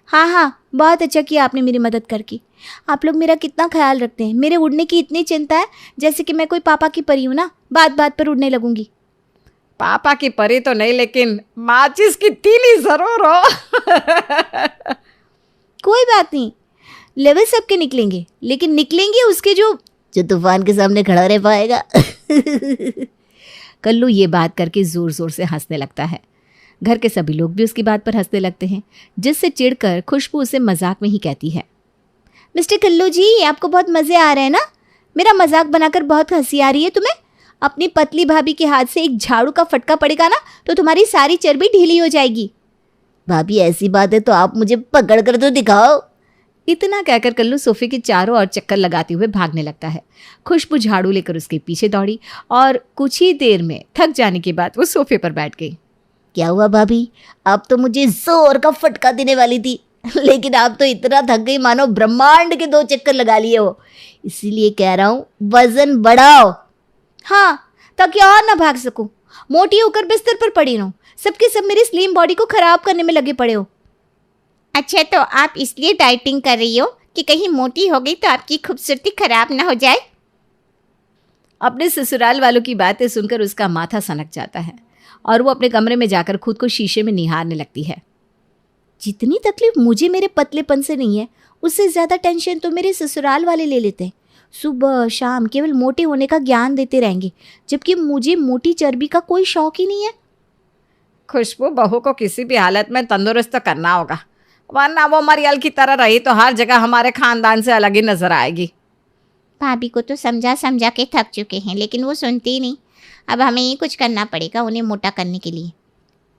हाँ हाँ, बहुत अच्छा किया आपने मेरी मदद करके। आप लोग मेरा कितना ख्याल रखते हैं। मेरे उड़ने की इतनी चिंता है जैसे कि मैं कोई पापा की परी हूँ ना, बात बात पर उड़ने लगूंगी। पापा की परी तो नहीं, लेकिन माचिस की तीली जरूर हो। कोई बात नहीं, लेवल सबके निकलेंगे, लेकिन निकलेंगे उसके जो तूफान के सामने खड़ा रह पाएगा। कल्लू ये बात करके जोर जोर से हंसने लगता है। घर के सभी लोग भी उसकी बात पर हंसने लगते हैं, जिससे चिढ़कर खुशबू उसे मजाक में ही कहती है, मिस्टर कल्लू जी, आपको बहुत मजे आ रहे हैं ना? मेरा मजाक बनाकर बहुत हंसी आ रही है तुम्हें? अपनी पतली भाभी के हाथ से एक झाड़ू का फटका पड़ेगा ना तो तुम्हारी सारी चर्बी ढीली हो जाएगी। भाभी, ऐसी बात है तो आप मुझे पकड़ कर तो दिखाओ। इतना कहकर कल्लू सोफे के चारों ओर चक्कर लगाते हुए भागने लगता है। खुशबू झाड़ू लेकर उसके पीछे दौड़ी और कुछ ही देर में थक जाने के बाद वो सोफे पर बैठ गई। क्या हुआ भाभी, आप तो मुझे जोर का फटका देने वाली थी, लेकिन आप तो इतना थक गई मानो ब्रह्मांड के 2 चक्कर लगा लिए हो। इसीलिए कह रहा हूँ, वजन बढ़ाओ। हाँ, ताकि और ना भाग सकूं, मोटी होकर बिस्तर पर पड़ी रहूं। सबके सब मेरी स्लिम बॉडी को खराब करने में लगे पड़े हो। अच्छा, तो आप इसलिए डाइटिंग कर रही हो कि कहीं मोटी हो गई तो आपकी खूबसूरती खराब ना हो जाए? अपने ससुराल वालों की बातें सुनकर उसका माथा सनक जाता है और वो अपने कमरे में जाकर खुद को शीशे में निहारने लगती है। जितनी तकलीफ मुझे मेरे पतलेपन से नहीं है, उससे ज़्यादा टेंशन तो मेरे ससुराल वाले ले लेते हैं। सुबह शाम केवल मोटे होने का ज्ञान देते रहेंगे, जबकि मुझे मोटी चर्बी का कोई शौक ही नहीं है। खुशबू, बहू को किसी भी हालत में तंदुरुस्त करना होगा, वरना वो मरियल की तरह रही तो हर जगह हमारे खानदान से अलग ही नजर आएगी। भाभी को तो समझा समझा के थक चुके हैं, लेकिन वो सुनती ही नहीं। अब हमें ही कुछ करना पड़ेगा उन्हें मोटा करने के लिए।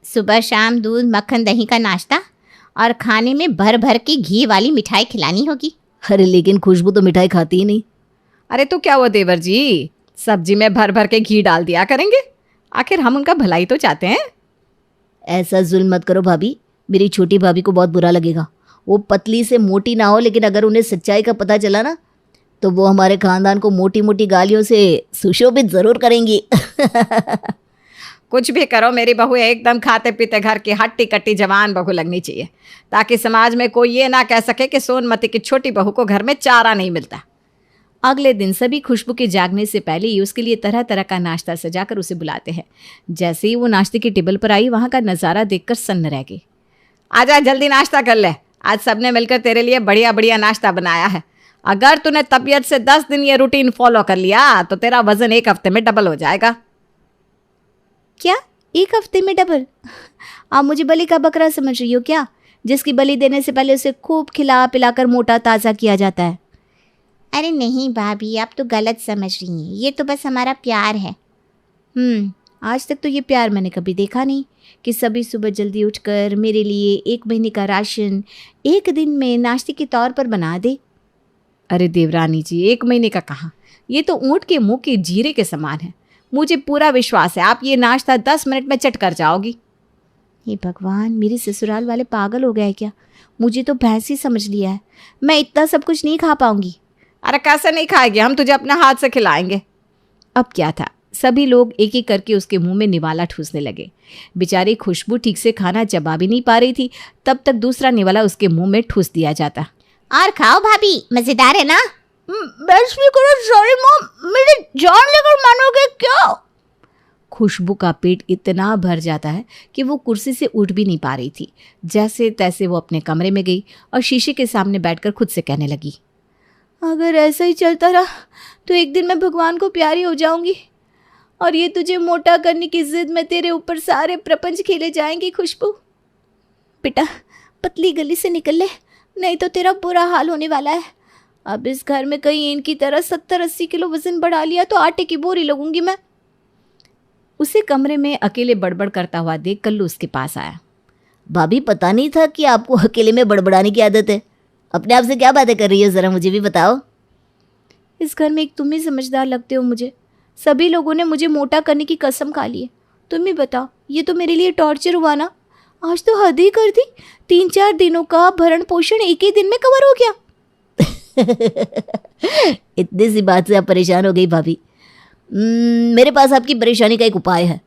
सुबह शाम दूध मक्खन दही का नाश्ता और खाने में भर भर के घी वाली मिठाई खिलानी होगी। अरे लेकिन खुशबू तो मिठाई खाती ही नहीं। अरे तो क्या हुआ देवर जी, सब्जी में भर भर के घी डाल दिया करेंगे, आखिर हम उनका भलाई तो चाहते हैं। ऐसा जुल्म मत करो भाभी, मेरी छोटी भाभी को बहुत बुरा लगेगा। वो पतली से मोटी ना हो, लेकिन अगर उन्हें सच्चाई का पता चला ना तो वो हमारे खानदान को मोटी मोटी गालियों से सुशोभित जरूर करेंगी। कुछ भी करो, मेरी बहू एकदम खाते पीते घर की हट्टी कट्टी जवान बहू लगनी चाहिए, ताकि समाज में कोई ये ना कह सके कि सोनमती की छोटी बहू को घर में चारा नहीं मिलता। अगले दिन सभी खुशबू के जागने से पहले ही उसके लिए तरह तरह का नाश्ता सजाकर उसे बुलाते हैं। जैसे ही वो नाश्ते की टेबल पर आई, वहां का नज़ारा देखकर सन्न रह गई। आजा जल्दी नाश्ता कर ले, आज सबने मिलकर तेरे लिए बढ़िया बढ़िया नाश्ता बनाया है। अगर तूने तबीयत से 10 दिन ये रूटीन फॉलो कर लिया तो तेरा वजन 1 हफ्ते में डबल हो जाएगा। क्या 1 हफ्ते में डबल? आप मुझे बलि का बकरा समझ रही हो क्या, जिसकी बलि देने से पहले उसे खूब खिला पिलाकर मोटा ताज़ा किया जाता है? अरे नहीं भाभी, आप तो गलत समझ रही हैं। ये तो बस हमारा प्यार है। आज तक तो ये प्यार मैंने कभी देखा नहीं कि सभी सुबह जल्दी उठकर मेरे लिए 1 महीने का राशन 1 दिन में नाश्ते के तौर पर बना दे। अरे देवरानी जी, 1 महीने का कहाँ, ये तो ऊँट के मुंह के जीरे के समान है। मुझे पूरा विश्वास है आप ये नाश्ता 10 मिनट में चट कर जाओगी। हे भगवान, मेरे ससुराल वाले पागल हो गए क्या? मुझे तो भैंस ही समझ लिया है। मैं इतना सब कुछ नहीं खा पाऊंगी। अरे कैसे नहीं खाएगी, हम तुझे अपने हाथ से खिलाएंगे। अब क्या था, सभी लोग एक एक करके उसके मुंह में निवाला ठूसने लगे। बेचारी खुशबू ठीक से खाना चबा भी नहीं पा रही थी, तब तक दूसरा निवाला उसके मुंह में ठूस दिया जाता। और खाओ भाभी, मजेदार है ना? बस भी करो, सॉरी मॉम, मेरी जान लेकर मानोगे क्या? खुशबू का पेट इतना भर जाता है कि वो कुर्सी से उठ भी नहीं पा रही थी। जैसे तैसे वो अपने कमरे में गई और शीशे के सामने बैठकर खुद से कहने लगी, अगर ऐसा ही चलता रहा तो एक दिन मैं भगवान को प्यारी हो जाऊंगी और ये तुझे मोटा करने की जिद में तेरे ऊपर सारे प्रपंच खेले जाएंगे। खुशबू बेटा, पतली गली से निकल ले, नहीं तो तेरा बुरा हाल होने वाला है। अब इस घर में कहीं इनकी तरह 70-80 किलो वजन बढ़ा लिया तो आटे की बोरी लगूंगी मैं। उसे कमरे में अकेले बड़बड़ करता हुआ देख कल्लू उसके पास आया। भाभी, पता नहीं था कि आपको अकेले में बड़बड़ाने की आदत है। अपने आप से क्या बातें कर रही हो, जरा मुझे भी बताओ। इस घर में एक तुम ही समझदार लगते हो मुझे। सभी लोगों ने मुझे मोटा करने की कसम खा ली है। तुम ही बताओ, ये तो मेरे लिए टॉर्चर हुआ ना। आज तो हद ही कर दी, 3-4 दिनों का भरण पोषण एक ही दिन में कवर हो गया। इतनी सी बात से आप परेशान हो गई भाभी। मेरे पास आपकी परेशानी का एक उपाय है।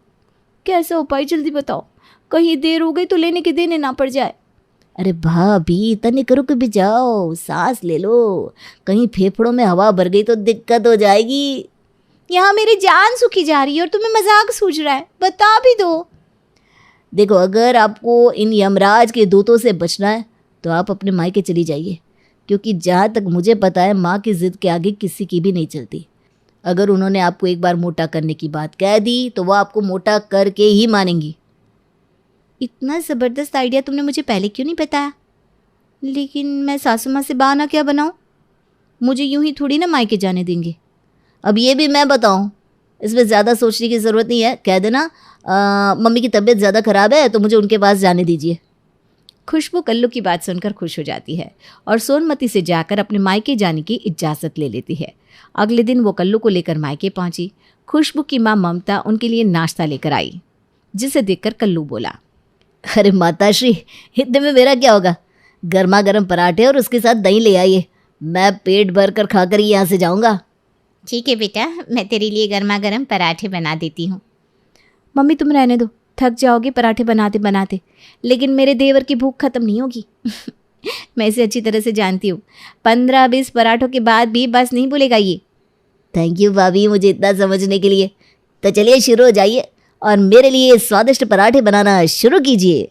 कैसा उपाय, जल्दी बताओ, कहीं देर हो गई तो लेने के देने ना पड़ जाए। अरे भाभी, तनिक रुक भी जाओ, सांस ले लो, कहीं फेफड़ों में हवा भर गई तो दिक्कत हो जाएगी। यहाँ मेरी जान सूखी जा रही है और तुम्हें मजाक सूझ रहा है, बता भी दो। देखो, अगर आपको इन यमराज के दूतों से बचना है तो आप अपने मायके चली जाइए, क्योंकि जहाँ तक मुझे पता है माँ की जिद के आगे किसी की भी नहीं चलती। अगर उन्होंने आपको एक बार मोटा करने की बात कह दी तो वो आपको मोटा करके ही मानेंगी। इतना ज़बरदस्त आइडिया तुमने मुझे पहले क्यों नहीं बताया? लेकिन मैं सासू माँ से बहाना क्या बनाऊँ? मुझे यूं ही थोड़ी ना मायके जाने देंगे। अब ये भी मैं बताऊँ, इसमें ज़्यादा सोचने की ज़रूरत नहीं है। कह देना मम्मी की तबीयत ज़्यादा ख़राब है तो मुझे उनके पास जाने दीजिए। खुशबू कल्लू की बात सुनकर खुश हो जाती है और सोनमती से जाकर अपने मायके जाने की इजाज़त ले लेती है। अगले दिन वो कल्लू को लेकर मायके पहुंची। खुशबू की माँ ममता उनके लिए नाश्ता लेकर आई, जिसे देखकर कल्लू बोला, अरे माताश्री, इतने में मेरा क्या होगा? गर्मा गर्म पराठे और उसके साथ दही ले आइए, मैं पेट भर कर खाकर ही यहाँ से जाऊँगा। ठीक है बेटा, मैं तेरे लिए गर्मा गर्म पराठे बना देती हूँ। मम्मी तुम रहने दो, थक जाओगे पराठे बनाते बनाते, लेकिन मेरे देवर की भूख खत्म नहीं होगी। मैं इसे अच्छी तरह से जानती हूँ, 15-20 पराठों के बाद भी बस नहीं भूलेगा ये। थैंक यू भाभी, मुझे इतना समझने के लिए। तो चलिए शुरू हो जाइए और मेरे लिए स्वादिष्ट पराठे बनाना शुरू कीजिए।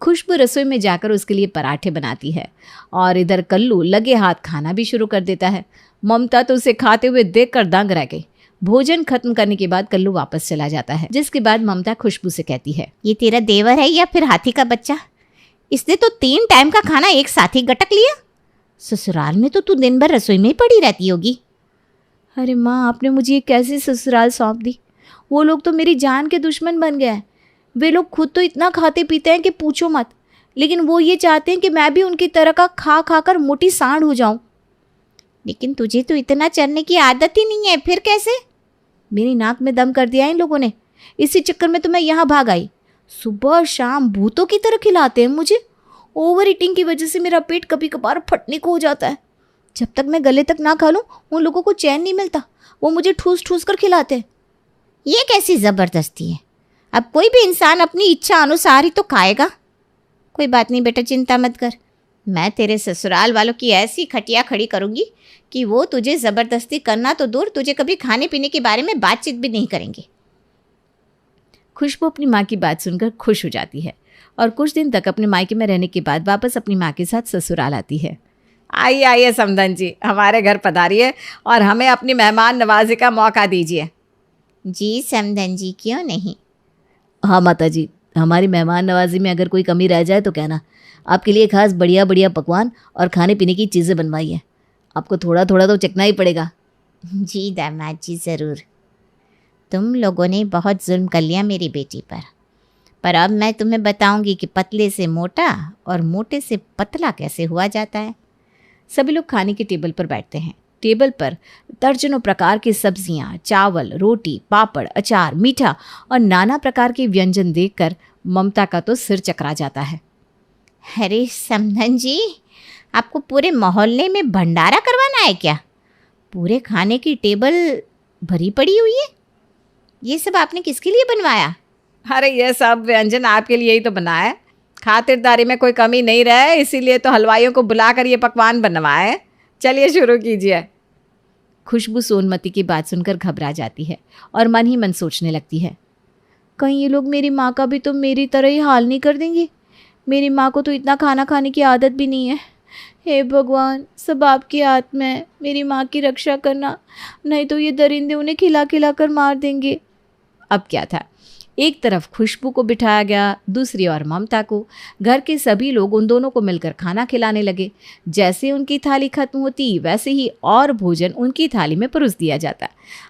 खुशबू रसोई में जाकर उसके लिए पराठे बनाती है और इधर कल्लू लगे हाथ खाना भी शुरू कर देता है। ममता तो उसे खाते हुए देखकर दंग रह गई। भोजन खत्म करने के बाद कल्लू वापस चला जाता है, जिसके बाद ममता खुशबू से कहती है, ये तेरा देवर है या फिर हाथी का बच्चा? इसने तो 3 टाइम का खाना एक साथ ही गटक लिया। ससुराल में तो तू दिन भर रसोई में ही पड़ी रहती होगी। अरे माँ, आपने मुझे ये कैसी ससुराल सौंप दी? वो लोग तो मेरी जान के दुश्मन बन गए हैं। वे लोग खुद तो इतना खाते पीते हैं कि पूछो मत, लेकिन वो ये चाहते हैं कि मैं भी उनकी तरह का खा खा कर मोटी सांड हो जाऊं। लेकिन तुझे तो इतना चलने की आदत ही नहीं है, फिर कैसे? मेरी नाक में दम कर दिया इन लोगों ने, इसी चक्कर में तो मैं यहाँ भाग आई। सुबह शाम भूतों की तरह खिलाते हैं मुझे। ओवर ईटिंग की वजह से मेरा पेट कभी कभार फटने को हो जाता है। जब तक मैं गले तक ना खा लूं उन लोगों को चैन नहीं मिलता। वो मुझे ठूस ठूस कर खिलाते हैं। ये कैसी ज़बरदस्ती है? अब कोई भी इंसान अपनी इच्छा अनुसार ही तो खाएगा। कोई बात नहीं बेटा, चिंता मत कर। मैं तेरे ससुराल वालों की ऐसी खटिया खड़ी करूंगी कि वो तुझे ज़बरदस्ती करना तो दूर, तुझे कभी खाने पीने के बारे में बातचीत भी नहीं करेंगे। खुशबू अपनी माँ की बात सुनकर खुश हो जाती है और कुछ दिन तक अपने मायके में रहने के बाद वापस अपनी माँ के साथ ससुराल आती है। आइए आइए समधन जी, हमारे घर पधारिए और हमें अपनी मेहमान नवाजी का मौका दीजिए। जी समधन जी, क्यों नहीं। हाँ माता जी, हमारी मेहमान नवाजी में अगर कोई कमी रह जाए तो कहना। आपके लिए खास बढ़िया बढ़िया पकवान और खाने पीने की चीज़ें बनवाई हैं। आपको थोड़ा थोड़ा तो चखना ही पड़ेगा। जी दामाद जी, ज़रूर। तुम लोगों ने बहुत जुल्म कर लिया मेरी बेटी पर अब मैं तुम्हें बताऊंगी कि पतले से मोटा और मोटे से पतला कैसे हुआ जाता है। सभी लोग खाने के टेबल पर बैठते हैं। टेबल पर दर्जनों प्रकार की सब्जियां, चावल, रोटी, पापड़, अचार, मीठा और नाना प्रकार के व्यंजन देखकर ममता का तो सिर चकरा जाता है। अरे समधन जी, आपको पूरे मोहल्ले में भंडारा करवाना है क्या? पूरे खाने की टेबल भरी पड़ी हुई है। ये सब आपने किसके लिए बनवाया? अरे ये सब व्यंजन आपके लिए ही तो बनाए। खातिरदारी में कोई कमी नहीं रहे, इसीलिए तो हलवाइयों को बुलाकर ये पकवान बनवाए। चलिए शुरू कीजिए। खुशबू सोनमती की बात सुनकर घबरा जाती है और मन ही मन सोचने लगती है, कहीं ये लोग मेरी माँ का भी तो मेरी तरह ही हाल नहीं कर देंगे। मेरी माँ को तो इतना खाना खाने की आदत भी नहीं है। हे भगवान, सब आपके हाथ में है। मेरी माँ की रक्षा करना, नहीं तो ये दरिंदे उन्हें खिला खिला कर मार देंगे। अब क्या था, एक तरफ खुशबू को बिठाया गया, दूसरी ओर ममता को। घर के सभी लोग उन दोनों को मिलकर खाना खिलाने लगे। जैसे उनकी थाली खत्म होती वैसे ही और भोजन उनकी थाली में परोस दिया जाता।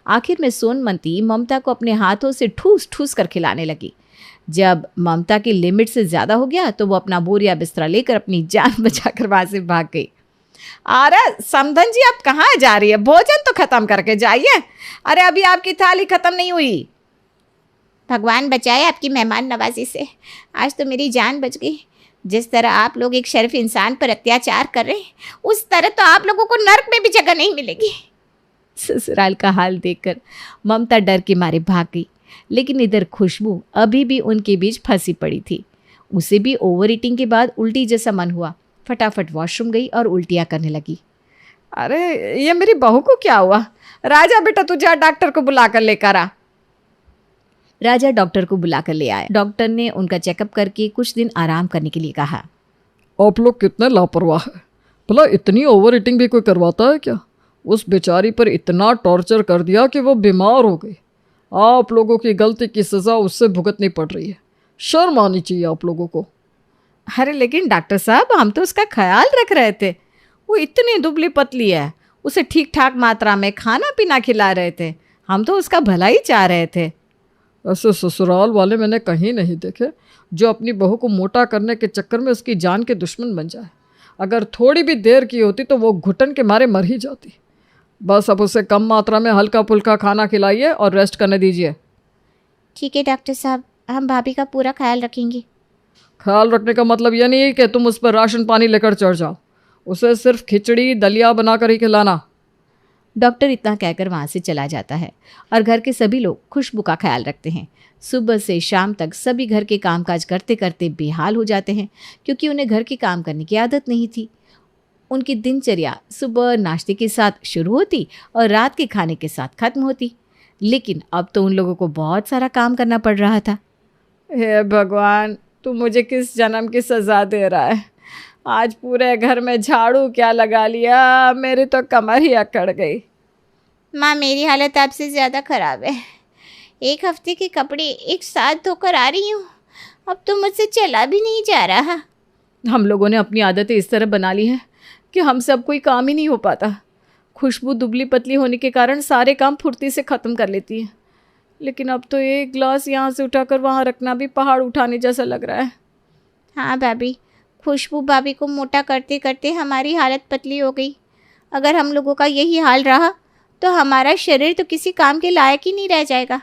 आखिर में सोनमती ममता को अपने हाथों से ठूस ठूस कर खिलाने लगी। जब ममता की लिमिट से ज़्यादा हो गया तो वो अपना बोरिया बिस्तरा लेकर अपनी जान बचाकर वहाँ से भाग गई। अरे समधन जी, आप कहाँ जा रही है? भोजन तो खत्म करके जाइए। अरे अभी आपकी थाली खत्म नहीं हुई। भगवान बचाए आपकी मेहमान नवाजी से, आज तो मेरी जान बच गई। जिस तरह आप लोग एक शरीफ इंसान पर अत्याचार कर रहे हैं, उस तरह तो आप लोगों को नर्क में भी जगह नहीं मिलेगी। ससुराल का हाल देखकर ममता डर के मारे भाग गई, लेकिन इधर खुशबू अभी भी उनके बीच फंसी पड़ी थी। उसे भी ओवर ईटिंग के बाद उल्टी जैसा मन हुआ। फटाफट वॉशरूम गई और उल्टियाँ करने लगी। अरे ये मेरी बहू को क्या हुआ? राजा बेटा, तुझे डॉक्टर को बुला कर लेकर आ। राजा डॉक्टर को बुलाकर ले आया। डॉक्टर ने उनका चेकअप करके कुछ दिन आराम करने के लिए कहा। आप लोग कितने लापरवाह हैं। भला इतनी ओवर ईटिंग भी कोई करवाता है क्या? उस बेचारी पर इतना टॉर्चर कर दिया कि वो बीमार हो गई। आप लोगों की गलती की सज़ा उससे भुगतनी पड़ रही है। शर्म आनी चाहिए आप लोगों को। अरे लेकिन डॉक्टर साहब, हम तो उसका ख्याल रख रहे थे। वो इतनी दुबली पतली है, उसे ठीक ठाक मात्रा में खाना पीना खिला रहे थे। हम तो उसका भला ही चाह रहे थे। ऐसे ससुराल वाले मैंने कहीं नहीं देखे जो अपनी बहू को मोटा करने के चक्कर में उसकी जान के दुश्मन बन जाए। अगर थोड़ी भी देर की होती तो वो घुटन के मारे मर ही जाती। बस अब उसे कम मात्रा में हल्का फुल्का खाना खिलाइए और रेस्ट करने दीजिए। ठीक है डॉक्टर साहब, हम भाभी का पूरा ख्याल रखेंगे। ख्याल रखने का मतलब यह नहीं है कि तुम उस पर राशन पानी लेकर चढ़ जाओ। उसे सिर्फ खिचड़ी दलिया बनाकर ही खिलाना। डॉक्टर इतना कहकर वहाँ से चला जाता है और घर के सभी लोग खुशबू का ख्याल रखते हैं। सुबह से शाम तक सभी घर के कामकाज करते करते बेहाल हो जाते हैं, क्योंकि उन्हें घर के काम करने की आदत नहीं थी। उनकी दिनचर्या सुबह नाश्ते के साथ शुरू होती और रात के खाने के साथ खत्म होती। लेकिन अब तो उन लोगों को बहुत सारा काम करना पड़ रहा था। हे भगवान, तू मुझे किस जन्म की सज़ा दे रहा है? आज पूरे घर में झाड़ू क्या लगा लिया, मेरी तो कमर ही अकड़ गई। माँ, मेरी हालत आपसे ज़्यादा ख़राब है। एक हफ्ते के कपड़े एक साथ धोकर आ रही हूँ, अब तो मुझसे चला भी नहीं जा रहा। हम लोगों ने अपनी आदतें इस तरह बना ली हैं कि हमसे अब कोई काम ही नहीं हो पाता। खुशबू दुबली पतली होने के कारण सारे काम फुर्ती से ख़त्म कर लेती है, लेकिन अब तो एक गिलास यहाँ से उठाकर वहाँ रखना भी पहाड़ उठाने जैसा लग रहा है। हाँ भाभी, खुशबू भाभी को मोटा करते करते हमारी हालत पतली हो गई। अगर हम लोगों का यही हाल रहा तो हमारा शरीर तो किसी काम के लायक ही नहीं रह जाएगा।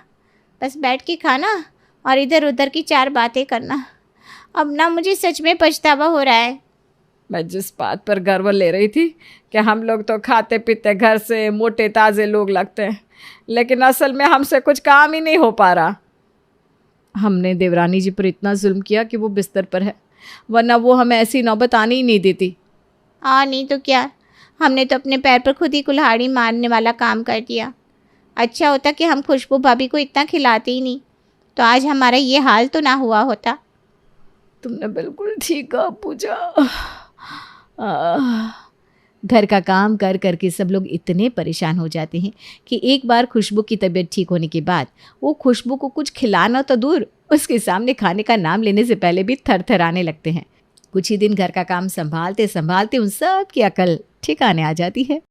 बस बैठ के खाना और इधर उधर की चार बातें करना। अब ना मुझे सच में पछतावा हो रहा है। मैं जिस बात पर गर्व ले रही थी कि हम लोग तो खाते पीते घर से मोटे ताज़े लोग लगते हैं, लेकिन असल में हमसे कुछ काम ही नहीं हो पा रहा। हमने देवरानी जी पर इतना जुल्म किया कि वो बिस्तर पर है, वरना वो हमें ऐसी नौबत आने ही नहीं देती। नहीं तो क्या, हमने तो अपने पैर पर खुद ही कुल्हाड़ी मारने वाला काम कर दिया। अच्छा होता कि हम खुशबू भाभी को इतना खिलाते ही नहीं, तो आज हमारा ये हाल तो ना हुआ होता। तुमने बिल्कुल ठीक कहा पूजा। घर का काम कर करके सब लोग इतने परेशान हो जाते हैं कि एक बार खुशबू की तबीयत ठीक होने के बाद वो खुशबू को कुछ खिलाना तो दूर, उसके सामने खाने का नाम लेने से पहले भी थरथराने लगते हैं। कुछ ही दिन घर का काम संभालते संभालते उन सब की अकल ठिकाने आ जाती है।